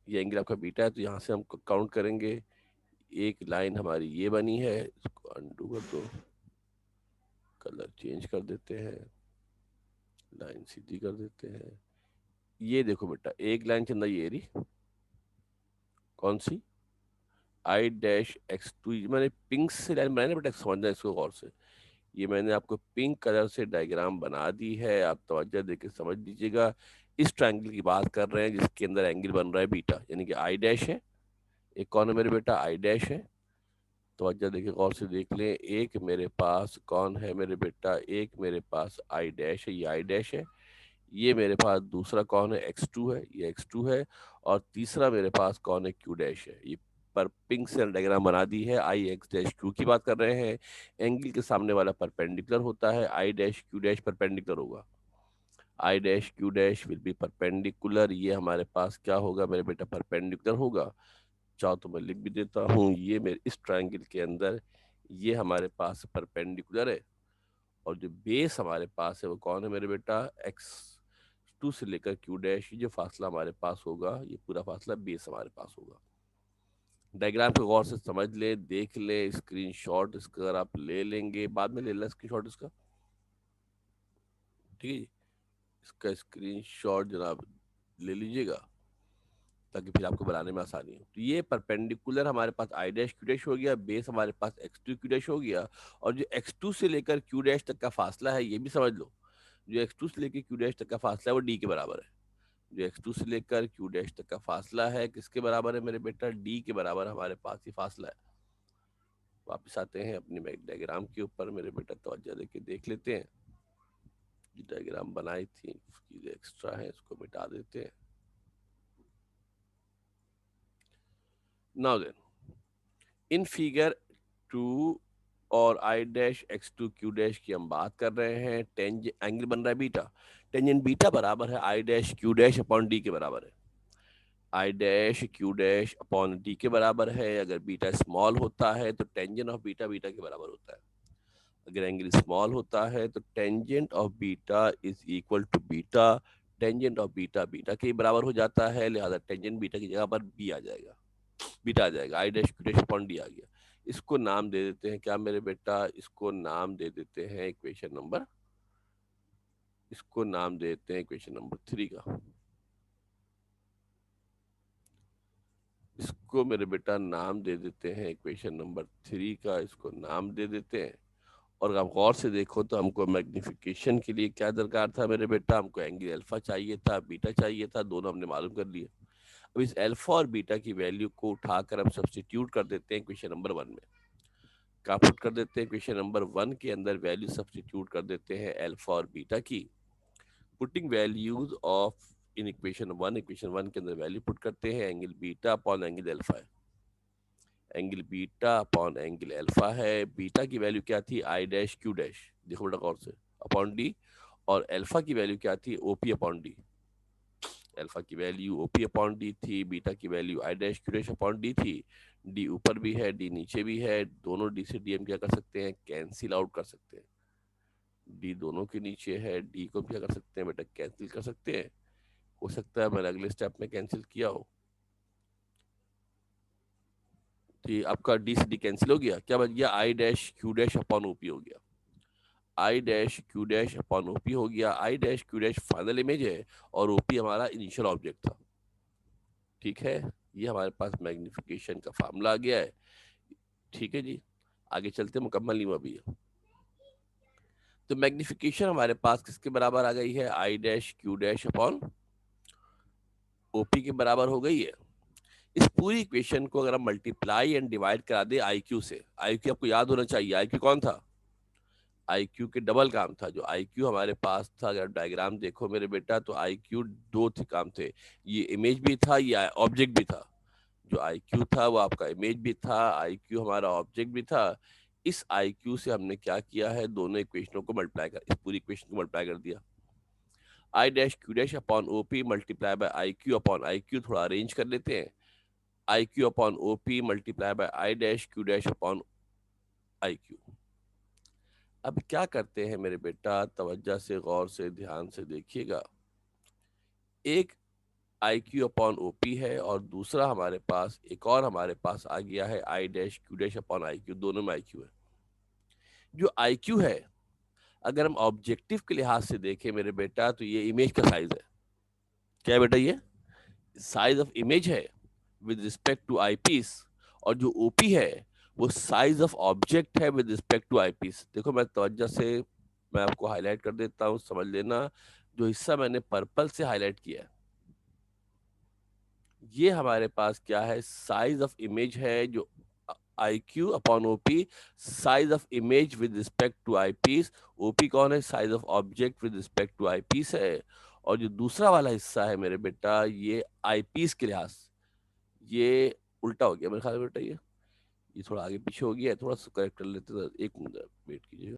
[SPEAKER 1] ये एंगल आपका बीटा है, तो यहाँ से हम काउंट करेंगे। एक लाइन हमारी ये बनी है, इसको अनडू कर दो, कलर चेंज कर देते हैं, लाइन सीधी कर देते हैं। ये देखो बेटा, एक लाइन के अंदर ये रही, कौन सी, आई डैश एक्स टू। मैंने पिंक से लाइन बनाई ना बेटा, समझना इसको गौर से। ये मैंने आपको पिंक कलर से डायग्राम बना दी है, आप तवज्जो देके समझ लीजिएगा। इस ट्रायंगल की बात कर रहे हैं जिसके अंदर एंगल बन रहा है बीटा, यानी कि आई डैश है। एक कौन है मेरे बेटा, आई डैश है। तवज्जो देखिए, गौर से देख लें। एक मेरे पास कौन है मेरे बेटा, एक मेरे पास आई डैश है, ये आई डैश है। ये मेरे पास दूसरा कौन है, x2 है, ये x2 है। और तीसरा मेरे पास कौन है, q डैश है। ये पर पिंक से डायग्राम बना दी है। आई एक्स डैश क्यू की बात कर रहे हैं। एंगल के सामने वाला परपेंडिकुलर होता है, I dash Q dash perpendicular होगा। I dash Q dash will be perpendicular, ये हमारे पास क्या होगा मेरे बेटा, परपेंडिकुलर होगा। चाहो तो मैं लिख भी देता हूँ, ये मेरे इस ट्रायंगल के अंदर ये हमारे पास परपेंडिकुलर है। और जो बेस हमारे पास है वो कौन है मेरे बेटा, x2 से लेकर q डैश, जो फासला हमारे पास होगा, ये पूरा फासला बेस हमारे पास होगा। डायग्राम को गौर से समझ ले, देख ले, स्क्रीनशॉट इसका अगर आप ले लेंगे, बाद में ले लेना स्क्रीनशॉट इसका, ठीक है जी। इसका स्क्रीनशॉट जनाब ले लीजिएगा, ताकि फिर आपको बनाने में आसानी हो। तो ये परपेंडिकुलर हमारे पास आई डैश क्यू डैश हो गया, बेस हमारे पास x2 क्यू डैश हो गया। और जो x2 से लेकर q डैश तक का फासला है, ये भी समझ लो, जो x2 से लेकर q डैश तक का फासला है वो d के बराबर है। जो x2 से लेकर q डैश तक का फासला है किसके बराबर है मेरे बेटा, d के बराबर हमारे पास ये फासला है। वापस आते हैं अपनी डायग्राम के ऊपर मेरे बेटा, तवज्जो देके देख लेते हैं। जो डायग्राम बनाई थी उसकी एक्स्ट्रा है, इसको मिटा देते हैं। नाउ देन, इन फिगर 2 और I dash x2 q dash की हम बात कर रहे हैं। एंगल बन रहा है बीटा, टेंजेंट बीटा बराबर है I dash q dash upon d के बराबर है। I dash Q dash upon D के बराबर है। अगर बीटा स्मॉल होता है तो टेंजेंट ऑफ बीटा बीटा के बराबर होता है। अगर एंगल स्मॉल होता है तो tangent of beta is equal to beta, tangent of beta beta के बराबर हो जाता है, लिहाजा टेंजेंट बीटा की जगह पर बी आ जाएगा, बीटा आ जाएगा। I dash Q dash upon D आ गया। इसको नाम दे देते हैं क्या मेरे बेटा, इसको नाम दे देते हैं इक्वेशन नंबर, इसको नाम दे देते हैं इक्वेशन नंबर 3 का। इसको मेरे बेटा नाम दे देते हैं इक्वेशन नंबर 3 का, इसको नाम दे देते हैं। और आप गौर से देखो तो हमको मैग्निफिकेशन के लिए क्या दरकार था मेरे बेटा, हमको एंगल अल्फा चाहिए था, बीटा चाहिए था, दोनों हमने मालूम कर लिए। अब इस अल्फा और बीटा की वैल्यू को उठाकर हम सब्स्टिट्यूट कर देते हैं इक्वेशन नंबर 1 में। क्या पुट कर देते हैं इक्वेशन नंबर 1 के अंदर, वैल्यू सब्स्टिट्यूट कर देते हैं अल्फा और बीटा की। Putting values of in equation one के अंदर वैल्यू पुट करते हैं, angle beta upon angle alpha है। Angle beta upon angle alpha है। बीटा की वैल्यू क्या थी, आई डैश क्यू डैश, देखो बेटा गौर से, अपॉन डी। और अल्फा की वैल्यू क्या थी, ओपी अपॉन डी। अल्फा की वैल्यू ओपी अपॉन डी थी, बीटा की वैल्यू आई dash Q dash upon D थी। डी ऊपर भी है, डी नीचे भी है, दोनों डी से डी हम क्या कर सकते हैं, कैंसिल आउट कर सकते हैं। डी दोनों के नीचे है, डी को क्या कर सकते हैं बेटा, कैंसिल कर सकते हैं। हो सकता है मैंने अगले स्टेप में कैंसिल किया हो। तो आपका डी से डी कैंसिल हो गया, क्या बच गया, आई dash Q dash upon OP हो गया। आई dash Q dash upon OP हो गया। आई dash Q dash final image है और ओपी हमारा इनिशियल ऑब्जेक्ट था। ठीक है, ये हमारे पास मैग्निफिकेशन का फार्मूला आ गया है। ठीक है जी, आगे चलते मुकम्मल नहीं हुआ अभी। तो मैग्निफिकेशन हमारे पास किसके बराबर आ गई है, I dash Q dash upon OP के बराबर हो गई है। इस पूरी इक्वेशन को अगर हम मल्टीप्लाई एंड डिवाइड करा दे आई क्यू से, आई क्यू आपको याद होना चाहिए, आई क्यू कौन था, आई क्यू के डबल काम था। जो आई क्यू हमारे पास था, अगर डायग्राम देखो मेरे बेटा, तो आई क्यू दो थे काम थे, ये इमेज भी था, ये ऑब्जेक्ट भी था। जो आई क्यू था वो आपका इमेज भी था, आई क्यू हमारा ऑब्जेक्ट भी था। इस आई क्यू से हमने क्या किया है, दोनों इक्वेशनों को मल्टीप्लाई कर, इस पूरी इक्वेशन को मल्टीप्लाई कर दिया। I dash Q dash upon O P multiply by I Q upon I Q, थोड़ा अरेंज कर लेते हैं, I Q upon O P multiply by I dash Q dash upon I Q. अब क्या करते हैं मेरे बेटा, तवज्जो से गौर से ध्यान से देखिएगा। एक I Q upon O P है और दूसरा हमारे पास एक और हमारे पास आ गया है I dash Q dash upon I Q, दोनों में आई क्यू है। जो आई क्यू है अगर हम ऑब्जेक्टिव के लिहाज से देखें मेरे बेटा तो ये इमेज का साइज है। क्या है बेटा, ये साइज ऑफ इमेज है with respect to eyepiece, और जो ओपी है वो साइज ऑफ ऑब्जेक्ट है with respect to eyepiece. देखो मैं तवज्जो से मैं आपको हाईलाइट कर देता हूँ, समझ लेना। जो हिस्सा मैंने पर्पल से हाईलाइट किया है ये हमारे पास क्या है, साइज ऑफ इमेज है, जो I Q upon O P, size of image with respect to eyepiece. O P कौन है, size of object with respect to eyepiece है। और जो दूसरा वाला हिस्सा है मेरे बेटा ये आई पीस के लिहाज, ये उल्टा हो गया मेरे ख्याल में बेटा, ये थोड़ा आगे पीछे हो गया, थोड़ा सा करेक्ट कर लेते हैं, एक मिनट वेट कीजिएगा।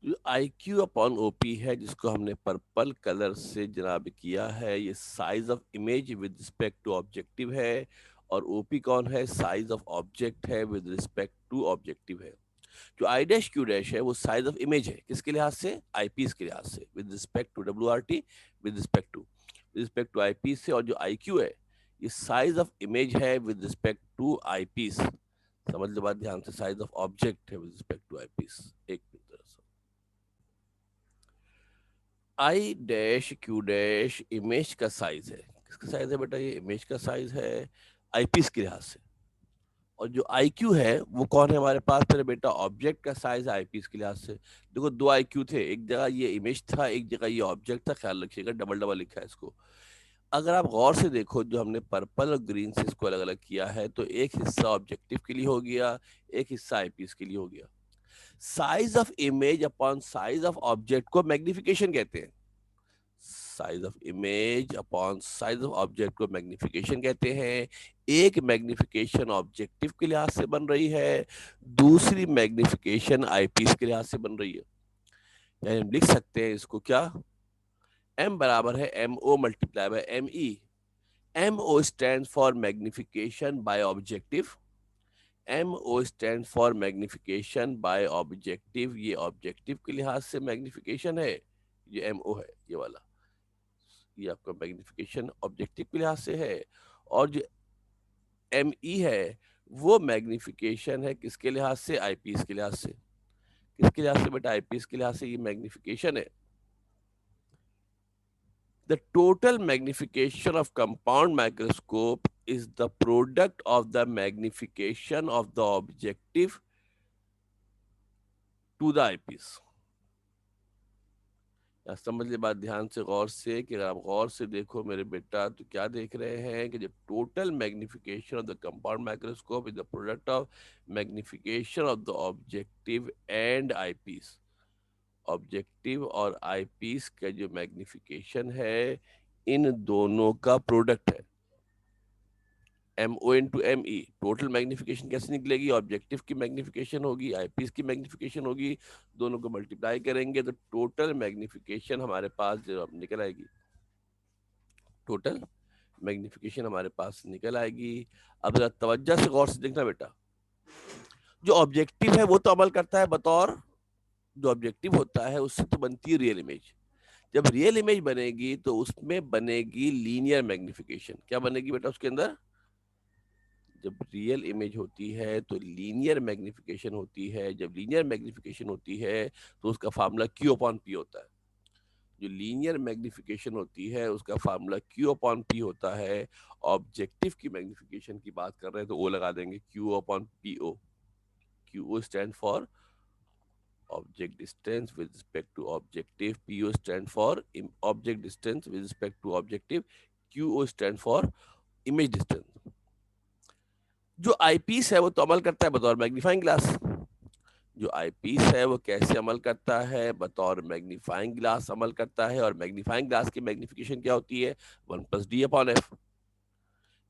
[SPEAKER 1] जो I Q upon O P है जिसको हमने पर्पल कलर से जनाब किया है, ये size of image with respect to objective है, और ओपी कौन है, साइज ऑफ ऑब्जेक्ट है विद रिस्पेक्ट टू ऑब्जेक्टिव है। जो आई डैश क्यू डैश है वो साइज ऑफ इमेज है, किसके लिहाज से, आई पीस के लिहाज से, with respect to W R T, with respect to eyepiece से। और जो आई क्यू है ये साइज ऑफ इमेज है with respect to eyepiece. समझ लो बात ध्यान से, साइज ऑफ ऑब्जेक्ट है with respect to eyepiece. एक minute, I dash Q dash image का साइज है, किसका साइज है बेटा, ये इमेज का साइज है आईपीस के लिहाज से। और जो आई क्यू है वो कौन है हमारे पास मेरे बेटा, ऑब्जेक्ट का साइज है आईपीस के लिहाज से। देखो दो आई क्यू थे, एक जगह ये इमेज था, एक जगह ये ऑब्जेक्ट था, ख्याल रखिएगा डबल डबल लिखा है इसको। अगर आप गौर से देखो जो हमने पर्पल और ग्रीन से इसको अलग अलग किया है, तो एक हिस्सा ऑब्जेक्टिव के लिए हो गया, एक हिस्सा आईपीस के लिए हो गया। Size of image upon size of object को मैग्निफिकेशन कहते हैं। Size of image upon size of object को मैग्निफिकेशन कहते हैं। एक मैग्निफिकेशन ऑब्जेक्टिव के लिहाज से बन रही है, दूसरी मैग्निफिकेशन आईपीस के लिहाज से बन रही है। यानी हम लिख सकते हैं इसको क्या, m बराबर है M O multiply by M E. M O stand for magnification by objective, M O stand for magnification by objective, ये ऑब्जेक्टिव के लिहाज से मैग्निफिकेशन है, ये एम ओ है ये वाला, ये आपका मैग्निफिकेशन ऑब्जेक्टिव के लिहाज से है। और जो एम ई है वो मैग्निफिकेशन है किसके लिहाज से, आईपीस के लिहाज से। किसके लिहाज से बेटा, आईपीस के लिहाज से ये मैग्निफिकेशन है। The total magnification of compound microscope is the product of the magnification of the objective to the eyepiece. समझ ले बात ध्यान से गौर से, कि अगर आप गौर से देखो मेरे बेटा तो क्या देख रहे हैं कि जब total magnification of the compound microscope is the product of magnification of the objective and eyepiece. Objective और आईपीस का जो मैग्निफिकेशन है इन दोनों का प्रोडक्ट है। M O into M E, total magnification कैसे निकलेगी, ऑब्जेक्टिव की मैग्निफिकेशन होगी, आईपीस की मैग्निफिकेशन होगी, दोनों को मल्टीप्लाई करेंगे तो टोटल मैग्निफिकेशन हमारे पास जो निकल आएगी, टोटल मैग्निफिकेशन हमारे पास निकल आएगी। अब जरा तवज्जो से गौर से देखना बेटा, जो ऑब्जेक्टिव है वो तो अमल करता है बतौर, जो ऑब्जेक्टिव होता है उससे तो बनती है रियल इमेज। जब रियल इमेज बनेगी तो उसमें बनेगी लीनियर मैग्निफिकेशन। क्या बनेगी बेटा उसके अंदर, जब रियल इमेज होती है तो लीनियर मैग्निफिकेशन होती है। जब लीनियर मैग्निफिकेशन होती है तो उसका फार्मूला क्यू अपॉन पी होता है। जो लीनियर मैग्निफिकेशन होती है उसका फार्मूला क्यू अपॉन पी होता है। ऑब्जेक्टिव की मैग्निफिकेशन की बात कर रहे हैं तो ओ लगा देंगे, Q upon P O. Q O stand for object distance with respect to objective, PO stand for object distance with respect to objective, QO stand for image distance। जो आईपीस है वो तो अमल करता है बतौर मैग्नीफाइंग ग्लास। जो आईपीस है वो कैसे अमल करता है, बतौर मैग्नीफाइंग ग्लास अमल करता है। और मैग्नीफाइंग ग्लास की मैग्निफिकेशन क्या होती है, 1 + d/f।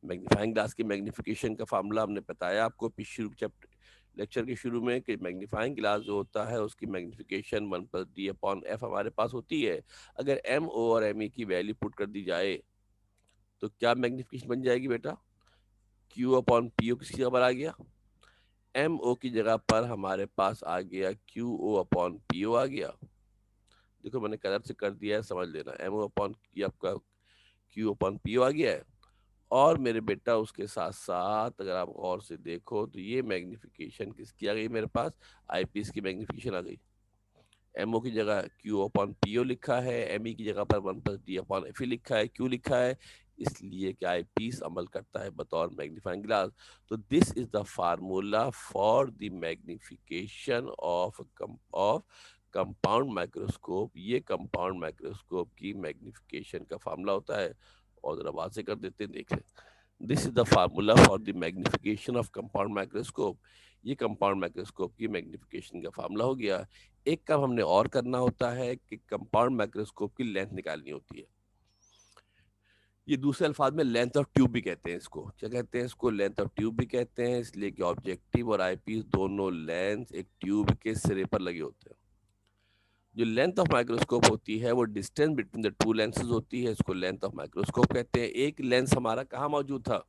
[SPEAKER 1] मैग्नीफाइंग ग्लास की मैग्निफिकेशन का फार्मूला हमने बताया आपको पिछले चैप्टर लेक्चर के शुरू में कि मैग्नीफाइंग ग्लास जो होता है उसकी मैग्निफिकेशन 1 + d/f हमारे पास होती है। अगर एम ओ और एम ई की वैल्यू पुट कर दी जाए तो क्या मैग्निफिकेशन बन जाएगी बेटा? Q/PO किसकी जगह पर आ गया? एम ओ की जगह पर हमारे पास आ गया QO/PO आ गया। देखो मैंने कलर से कर दिया है, समझ लेना। एम ओ अपॉन आपका Q/PO आ गया है। और मेरे बेटा उसके साथ साथ अगर आप गौर से देखो तो ये मैग्निफिकेशन किसकी आ गई मेरे पास? आईपीस की मैग्निफिकेशन आ गई। एमओ की जगह Q/PO लिखा है, एमई की जगह पर 1 + d/Fe लिखा है। क्यों लिखा है? इसलिए कि आईपीस अमल करता है बतौर मैग्नीफाइंग ग्लास। तो this is the formula for the magnification of compound microscope. ये कंपाउंड माइक्रोस्कोप की मैग्निफिकेशन का फार्मूला होता है। और जरा बात से कर देते हैं, देख लें। This is the formula for the magnification of compound microscope. ये कंपाउंड माइक्रोस्कोप की मैग्निफिकेशन का फार्मूला हो गया। एक काम हमने और करना होता है कि कंपाउंड माइक्रोस्कोप की लेंथ निकालनी होती है। ये दूसरे अल्फाज में लेंथ ऑफ ट्यूब भी कहते हैं इसको। क्या कहते हैं इसको? लेंथ ऑफ ट्यूब भी कहते हैं, इसलिए कि ऑब्जेक्टिव और आईपीस दोनों लेंस एक ट्यूब के सिरे पर लगे होते हैं। जो लेंथ ऑफ माइक्रोस्कोप होती है वो distance between the two lenses होती है, इसको लेंथ ऑफ माइक्रोस्कोप कहते हैं। एक लेंस हमारा कहाँ मौजूद था?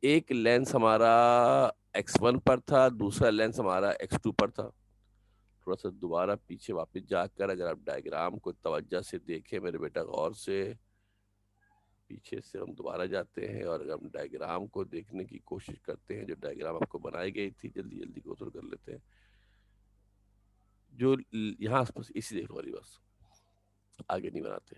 [SPEAKER 1] एक लेंस हमारा x1 पर था, दूसरा लेंस हमारा x2 पर था। थोड़ा सा दोबारा पीछे वापस जाकर अगर आप डायग्राम को तवज्जो से देखें मेरे बेटा, गौर से, पीछे से हम दोबारा जाते हैं और अगर हम डायग्राम को देखने की कोशिश करते हैं, जो डायग्राम आपको बनाई गई थी, जल्दी जल्दी गो थ्रू कर लेते हैं। जो यहाँ इसी देख वाली, बस आगे नहीं बनाते।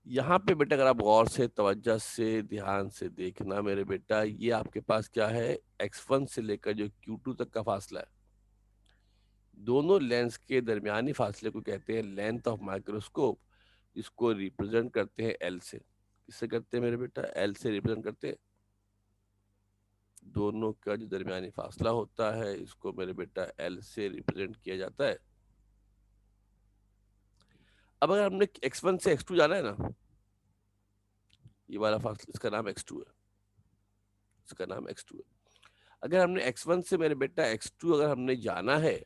[SPEAKER 1] यहाँ पे बेटा अगर आप गौर से तवज्जो से ध्यान से देखना मेरे बेटा, ये आपके पास क्या है? x1 से लेकर जो q2 तक का फासला है, दोनों लेंस के दरमियानी फासले को कहते हैं लेंथ ऑफ माइक्रोस्कोप। इसको रिप्रेजेंट करते हैं एल से। किससे करते हैं मेरे बेटा? एल से रिप्रेजेंट करते हैं। दोनों का जो दरमियानी फासला होता है इसको मेरे बेटा एल से रिप्रेजेंट किया जाता है। अब अगर हमने x1 से x2 जाना है ना, ये वाला फासला, इसका नाम x2 है, इसका नाम x2 है। अगर हमने x1 से मेरे बेटा x2 अगर हमने जाना है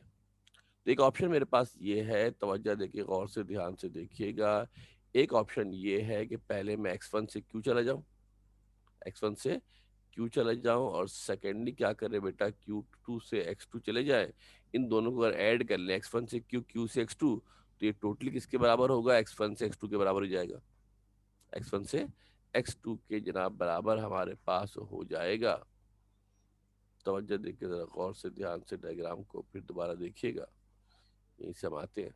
[SPEAKER 1] तो एक ऑप्शन मेरे पास ये है, तवज्जो देखिए, गौर से ध्यान से देखिएगा। एक ऑप्शन ये है कि पहले मैं x1 से q चला जाऊं, x1 से q चला जाऊं, और सेकेंडली क्या करे बेटा, q2 से x2 चले जाए। इन दोनों को अगर ऐड कर ले, x1 से q, q से x2, तो ये टोटली किसके बराबर होगा? x1 से x2 के बराबर हो जाएगा। x1 से x2 के जनाब बराबर हमारे पास हो जाएगा। तवज्जो देखिए, जरा गौर से ध्यान से डायग्राम को फिर दोबारा देखिएगा। यहीं से हम आते हैं।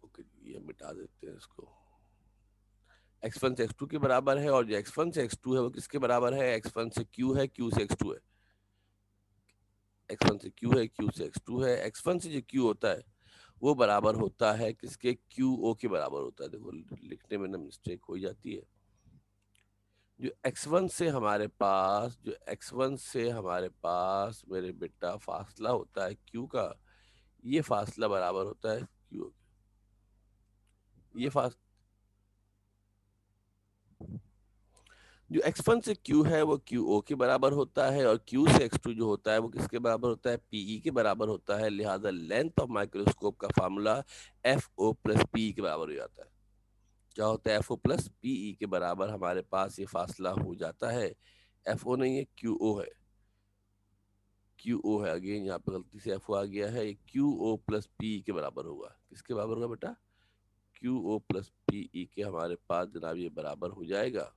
[SPEAKER 1] ओके, ये मिटा देते हैं इसको। x1 से x2 के बराबर है, और जो x1 से x2 है वो किसके बराबर है? x1 से q है, q से x2 है। x1 से q है, q से x2 है। x1 से जो q होता है वो बराबर होता है किसके? QO के बराबर होता है। देखो लिखने में ना मिस्टेक हो जाती है। जो x1 से हमारे पास, जो x1 से हमारे पास मेरे बेटा फासला होता है q का, ये फासला बराबर होता है q। ये फास जो x1 से q है वो QO के बराबर होता है, और q से x2 जो होता है वो किसके बराबर होता है? PE के बराबर होता है। लिहाजा लेंथ ऑफ माइक्रोस्कोप का फार्मूला FO प्लस PE के बराबर हो जाता है। क्या होता है? FO प्लस PE के बराबर हमारे पास ये फासला हो जाता है। FO नहीं है, QO है। QO है, अगेन यहाँ पे गलती से FO आ गया है। ये QO प्लस PE के बराबर होगा। किसके बराबर होगा बेटा? QO प्लस PE के हमारे पास जनाब ये बराबर हो जाएगा।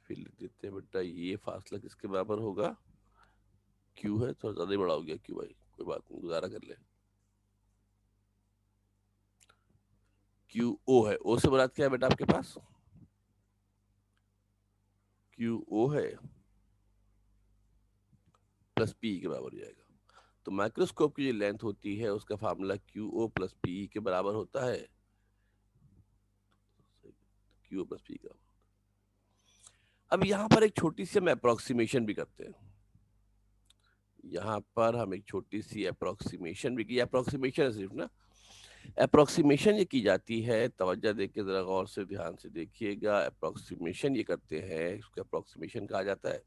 [SPEAKER 1] फिर लिख देते हैं बेटा, ये फासला किसके बराबर होगा? क्यू है, थोड़ा ज्यादा ही बड़ा हो गया क्यू भाई, कोई बात नहीं, गुजारा कर ले। क्यू ओ है, ओ से मुराद क्या है बेटा आपके पास? क्यू ओ है प्लस पी के बराबर हो जाएगा। तो माइक्रोस्कोप की जो लेंथ होती है उसका formula Q O plus P के बराबर होता है। क्यू ओ प्लस पी का। अब यहाँ पर एक छोटी सी हम अप्रोक्सीमेशन भी करते हैं। यहाँ पर हम एक छोटी सी अप्रोक्सीमेशन भी की, अप्रोक्सीमेशन है सिर्फ ना, अप्रोक्सीमेशन ये की जाती है, तवज्जो देके जरा गौर से ध्यान से देखिएगा। अप्रोक्सीमेशन ये करते हैं, इसको अप्रोक्सीमेशन कहा जाता है।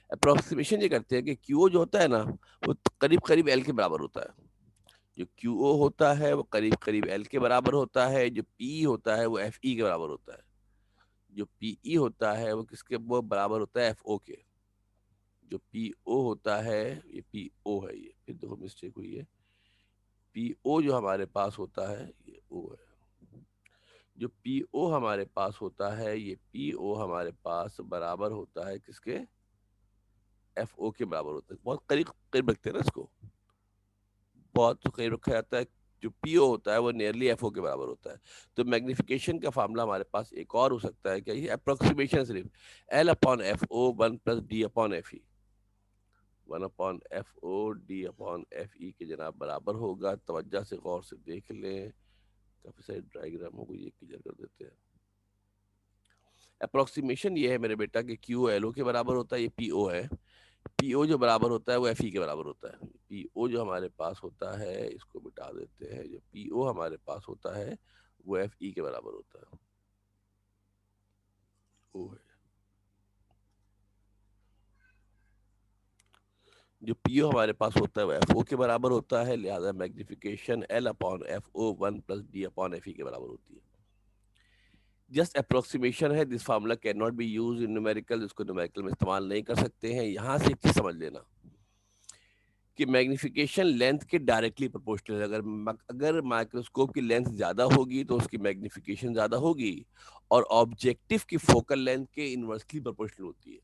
[SPEAKER 1] अप्रोक्सीमेशन ये करते हैं कि क्यूओ जो होता है ना, वो करीब करीब एल के बराबर होता है। जो क्यूओ होता है वो करीब करीब एल के बराबर होता है। जो पी होता है वो एफ ई के बराबर होता है। जो पीई होता है वो किसके वो बराबर होता है, एफ ओ के। जो पी ओ होता है, ये पी ओ है, ये फिर देखो मिस्टेक हुई है। पी ओ जो हमारे पास होता है ये ओ है। जो पी ओ हमारे पास होता है, ये पी ओ हमारे पास बराबर होता है किसके, एफ ओ के बराबर होता है। बहुत करीब करीब रखते हैं ना इसको, बहुत तो करीब रखा जाता है। जो पी ओ होता है वो नियरली एफ ओ के बराबर होता है। तो मैग्निफिकेशन का फार्मूला हमारे पास एक और हो सकता है, क्या ये अप्रोक्सीमेशन सिर्फ L upon F O one plus D upon F E, one upon F O D upon F E के जनाब बराबर होगा। तवज्जो से गौर से देख लें, काफी सारे डायग्राम हो गई, ये क्लियर कर देते हैं। अप्रोक्सीमेशन ये है मेरे बेटा कि क्यू एल ओ के बराबर होता है, ये पी ओ है। पी ओ जो बराबर होता है वो एफ ई के बराबर होता है। पी ओ जो हमारे पास होता है, इसको मिटा देते हैं, जो पी ओ हमारे पास होता है वो एफ ई के बराबर होता है, वो है। जो पी ओ हमारे पास होता है वो एफ ओ के बराबर होता है, लिहाजा magnification L upon F O one plus D upon F E के बराबर होती है। जस्ट अप्रोक्सीमेशन है, this formula can not be use in numerical, इसको न्यूमेरिकल में इस्तेमाल नहीं कर सकते हैं। यहाँ से एक चीज समझ लेना कि मैग्निफिकेशन लेंथ के डायरेक्टली प्रोपोर्शनल है। अगर माइक्रोस्कोप की लेंथ ज्यादा होगी तो उसकी मैग्निफिकेशन ज्यादा होगी, और ऑब्जेक्टिव की फोकल लेंथ के इनवर्सली प्रोपोर्शनल होती है।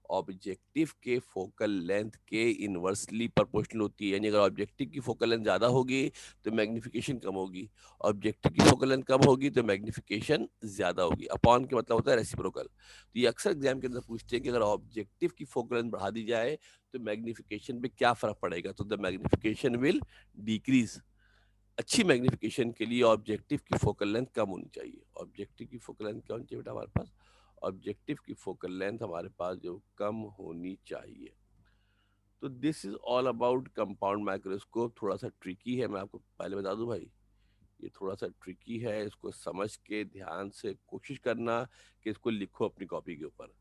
[SPEAKER 1] ऑब्जेक्टिव के फोकल लेंथ के इनवर्सली प्रोपोर्शनल होती है, यानी अगर ऑब्जेक्टिव की फोकल लेंथ ज्यादा होगी तो मैग्निफिकेशन कम होगी, ऑब्जेक्टिव की फोकल लेंथ कम होगी तो मैग्निफिकेशन ज्यादा होगी। अपॉन के मतलब होता है रेसिप्रोकल। तो ये अक्सर एग्जाम के अंदर पूछते हैं कि अगर ऑब्जेक्टिव की फोकल लेंथ बढ़ा दी जाए तो मैग्निफिकेशन पे क्या फर्क पड़ेगा, तो द मैग्निफिकेशन विल डिक्रीज। अच्छी मैग्निफिकेशन के लिए ऑब्जेक्टिव की फोकल लेंथ कम होनी चाहिए। ऑब्जेक्टिव की फोकल लेंथ क्या होनी चाहिए बेटा हमारे पास, ऑब्जेक्टिव की फोकल लेंथ हमारे पास जो कम होनी चाहिए। तो this is all about compound microscope. थोड़ा सा ट्रिकी है, मैं आपको पहले बता दूं भाई, ये थोड़ा सा ट्रिकी है। इसको समझ के ध्यान से कोशिश करना कि इसको लिखो अपनी कॉपी के ऊपर।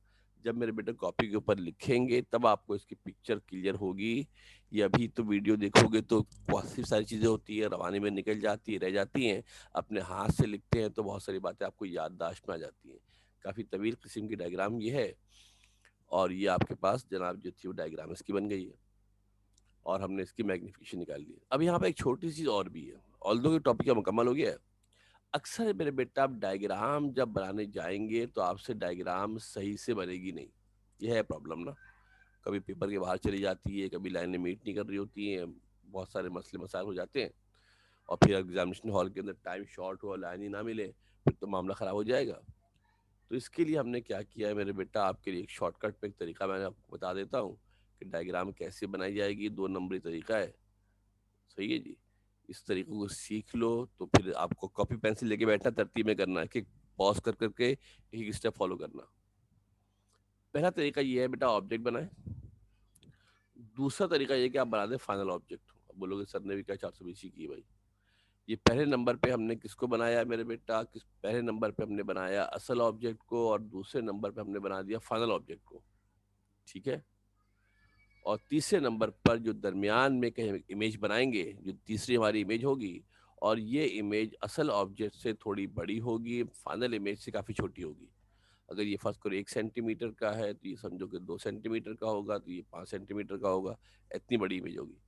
[SPEAKER 1] जब मेरे बेटे कॉपी के ऊपर लिखेंगे तब आपको इसकी पिक्चर क्लियर होगी। ये अभी तो वीडियो देखोगे तो बहुत सी सारी चीज़ें होती है, रवानी में निकल जाती है, रह जाती हैं। अपने हाथ से लिखते हैं तो बहुत सारी बातें आपको याददाश्त में आ जाती हैं। काफ़ी तवील किस्म की डायग्राम ये है, और ये आपके पास जनाब जो थी वो डायग्राम इसकी बन गई है, और हमने इसकी मैग्निफिकेशन निकाल ली है। अब यहाँ पे एक छोटी चीज़ और भी है, ऑल्दो कि टॉपिक मुकम्मल हो गया है। अक्सर मेरे बेटा आप डायग्राम जब बनाने जाएंगे तो आपसे डायग्राम सही से बनेगी नहीं। यह है प्रॉब्लम ना, कभी पेपर के बाहर चली जाती है, कभी लाइनें मीट नहीं कर रही होती हैं, बहुत सारे मसले मसाइल हो जाते हैं, और फिर एग्जामिनेशन हॉल के अंदर टाइम शॉर्ट हो, लाइन ही ना मिले, फिर तो मामला ख़राब हो जाएगा। तो इसके लिए हमने क्या किया है मेरे बेटा, आपके लिए एक शॉर्टकट पे एक तरीका मैंने आपको बता देता हूँ कि डायग्राम कैसे बनाई जाएगी। 2 नंबरी तरीका है, सही है जी। इस तरीके को सीख लो तो फिर आपको कॉपी पेंसिल लेके बैठना, तरतीब में करना है कि पॉज कर करके एक स्टेप फॉलो करना। पहला तरीका ये है बेटा, ऑब्जेक्ट बनाए। दूसरा तरीका ये कि आप बना दें फाइनल ऑब्जेक्ट। अब बोलोगे सर ने भी क्या 420 की भाई। ये पहले नंबर पे हमने किसको बनाया मेरे बेटा, किस पहले नंबर पे हमने बनाया असल ऑब्जेक्ट को, और दूसरे नंबर पे हमने बना दिया फाइनल ऑब्जेक्ट को, ठीक है। और तीसरे नंबर पर जो दरमियान में कहीं इमेज बनाएंगे, जो तीसरी हमारी इमेज होगी, और ये इमेज असल ऑब्जेक्ट से थोड़ी बड़ी होगी, फाइनल इमेज से काफ़ी छोटी होगी। अगर ये फर्स्ट करो 1 सेंटीमीटर का है तो ये समझो कि 2 सेंटीमीटर का होगा, तो ये 5 सेंटीमीटर का होगा। इतनी बड़ी इमेज होगी।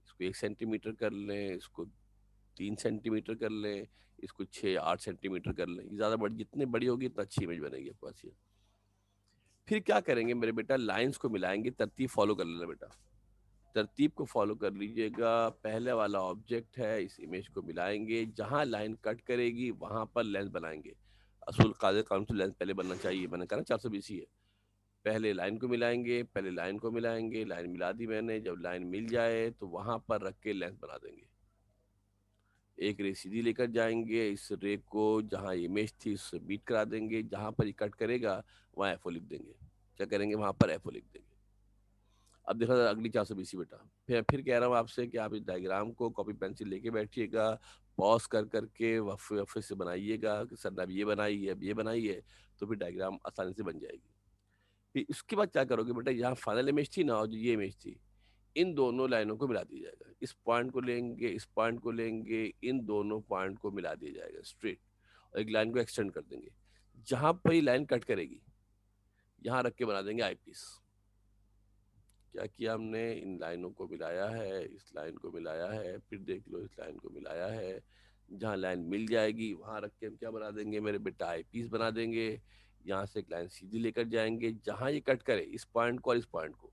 [SPEAKER 1] इसको 1 सेंटीमीटर कर लें, इसको 3 सेंटीमीटर कर लें, इसको 6 8 सेंटीमीटर कर लें। ये ज़्यादा बड़ी, जितनी बड़ी होगी इतना अच्छी इमेज बनेगी आपके पास। ये फिर क्या करेंगे मेरे बेटा, लाइंस को मिलाएंगे, तरतीब फॉलो कर लेना बेटा। तरतीब को फॉलो कर लीजिएगा। पहले वाला ऑब्जेक्ट है, इस इमेज को मिलाएंगे, जहां लाइन कट करेगी वहां पर लेंस बनाएंगे। असूल कायदे कानून से लेंस पहले बनना चाहिए, मैंने कहा ना 420 ही है। पहले लाइन को मिलाएंगे, पहले लाइन को मिलाएंगे, लाइन मिला दी मैंने। जब लाइन मिल जाए तो वहां पर रख के लेंस बना देंगे। एक रे सीधी लेकर जाएंगे, इस रे को जहां इमेज थी उससे बीट करा देंगे, जहां पर ये कट करेगा वहां एफओ लिख देंगे। क्या करेंगे, वहां पर एफओ लिख देंगे। अब देखा जाए अगली 420 बेटा, फिर कह रहा हूँ आपसे कि आप इस डायग्राम को कॉपी पेंसिल लेके बैठिएगा, पॉज कर करके वफे वफे से बनाइएगा कि सर ने अब ये बनाई है, अब ये बनाई है, तो फिर डायग्राम आसानी से बन जाएगी। फिर इसके बाद क्या करोगे बेटा, यहाँ फाइनल इमेज थी ना और जो ये इमेज थी, इन दोनों लाइनों को मिला दिया जाएगा। इस पॉइंट को लेंगे, इस पॉइंट को लेंगे, इन दोनों पॉइंट को मिला दिया जाएगा स्ट्रेट, और एक लाइन को एक्सटेंड कर देंगे। जहां पर ये लाइन कट करेगी यहाँ रख के बना देंगे आईपीस। क्या किया हमने, इन लाइनों को मिलाया है, इस लाइन को मिलाया है, फिर देख लो इस लाइन को मिलाया है। जहाँ लाइन मिल जाएगी वहां रख के हम क्या बना देंगे मेरे बेटा, आई पीस बना देंगे। यहाँ से एक लाइन सीधी लेकर जाएंगे, जहां ये कट करे इस पॉइंट को और इस पॉइंट को,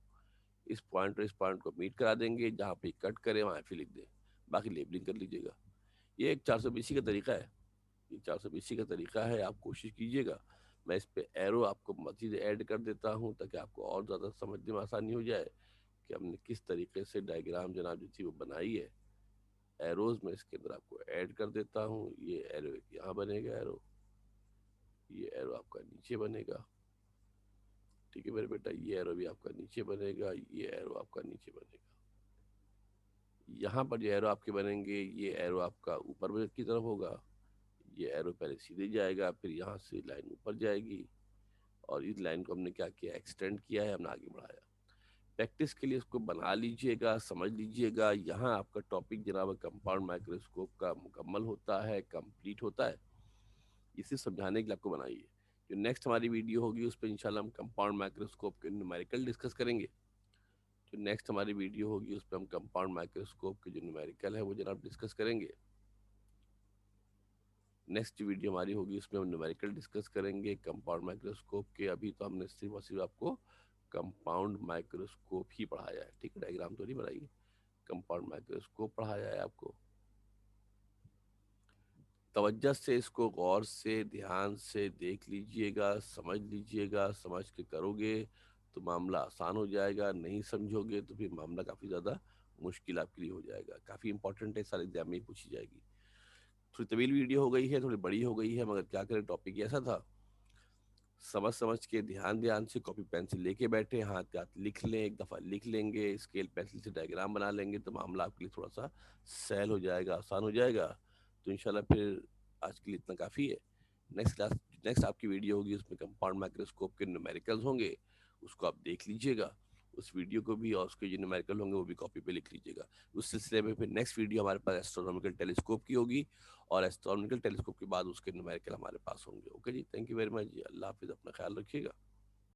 [SPEAKER 1] इस पॉइंट और इस पॉइंट को मीट करा देंगे, जहाँ पे कट करे वहां फिर लिख दें, बाकी लेबलिंग कर लीजिएगा। ये एक 420 का तरीका है, ये 420 का तरीका है, आप कोशिश कीजिएगा। मैं इस पे एरो आपको मजीद ऐड कर देता हूँ ताकि आपको और ज़्यादा समझने में आसानी हो जाए कि हमने किस तरीके से डायग्राम जनाब जो थी वो बनाई है। एरोज में इसके अंदर आपको ऐड कर देता हूँ। ये एरो यहाँ बनेगा एरो, ये एरो आपका नीचे बनेगा, ठीक है मेरे बेटा, ये एरो भी आपका नीचे बनेगा, ये एरो आपका नीचे बनेगा। यहाँ पर जो एरो आपके बनेंगे, ये एरो आपका ऊपर की तरफ होगा, ये एरो पहले सीधे जाएगा, फिर यहाँ से लाइन ऊपर जाएगी, और इस लाइन को हमने क्या किया, एक्सटेंड किया है, हमने आगे बढ़ाया। प्रैक्टिस के लिए इसको बना लीजिएगा, समझ लीजिएगा। यहाँ आपका टॉपिक जनाब कंपाउंड माइक्रोस्कोप का मुकम्मल होता है, कंप्लीट होता है। इसे समझाने के लिए आपको बनाई है। जो नेक्स्ट हमारी वीडियो होगी उस पर इंशाल्लाह हम कंपाउंड माइक्रोस्कोप के न्यूमेरिकल डिस्कस करेंगे। जो नेक्स्ट हमारी वीडियो होगी उस पर हम कंपाउंड माइक्रोस्कोप के जो न्यूमेरिकल है वो जनाब डिस्कस करेंगे। नेक्स्ट वीडियो हमारी होगी उसमें हम न्यूमेरिकल डिस्कस करेंगे कंपाउंड माइक्रोस्कोप के। अभी तो हमने सिर्फ और सिर्फ आपको कंपाउंड माइक्रोस्कोप ही पढ़ाया है, ठीक है, डायग्राम तो नहीं बनाई, कंपाउंड माइक्रोस्कोप पढ़ाया है आपको। तवज्जो से इसको गौर से ध्यान से देख लीजिएगा, समझ लीजिएगा, समझ के करोगे तो मामला आसान हो जाएगा, नहीं समझोगे तो फिर मामला काफ़ी ज़्यादा मुश्किल आपके लिए हो जाएगा। काफ़ी इंपॉर्टेंट है, सारे एग्जाम में ही पूछी जाएगी। थोड़ी तवील वीडियो हो गई है, थोड़ी बड़ी हो गई है, मगर क्या करें, टॉपिक ऐसा था। समझ समझ के ध्यान ध्यान से कॉपी पेंसिल लेके बैठे, हाथ पे हाथ लिख लें, एक दफ़ा लिख लेंगे, स्केल पेंसिल से डायग्राम बना लेंगे तो मामला आपके लिए थोड़ा सा सहल हो जाएगा, आसान हो जाएगा। तो इंशाल्लाह फिर आज के लिए इतना काफ़ी है। नेक्स्ट क्लास, नेक्स्ट आपकी वीडियो होगी उसमें कंपाउंड माइक्रोस्कोप के न्यूमेरिकल्स होंगे, उसको आप देख लीजिएगा उस वीडियो को भी, और उसके जो न्यूमेरिकल होंगे वो भी कॉपी पे लिख लीजिएगा। उस सिलसिले में फिर नेक्स्ट वीडियो हमारे पास एस्ट्रोनॉमिकल टेलीस्कोप की होगी, और एस्ट्रोनॉमिकल टेलीस्कोप के बाद उसके न्यूमेरिकल हमारे पास होंगे। ओके जी, थैंक यू वेरी मच जी, अल्लाह हाफिज़, अपना ख्याल रखिएगा।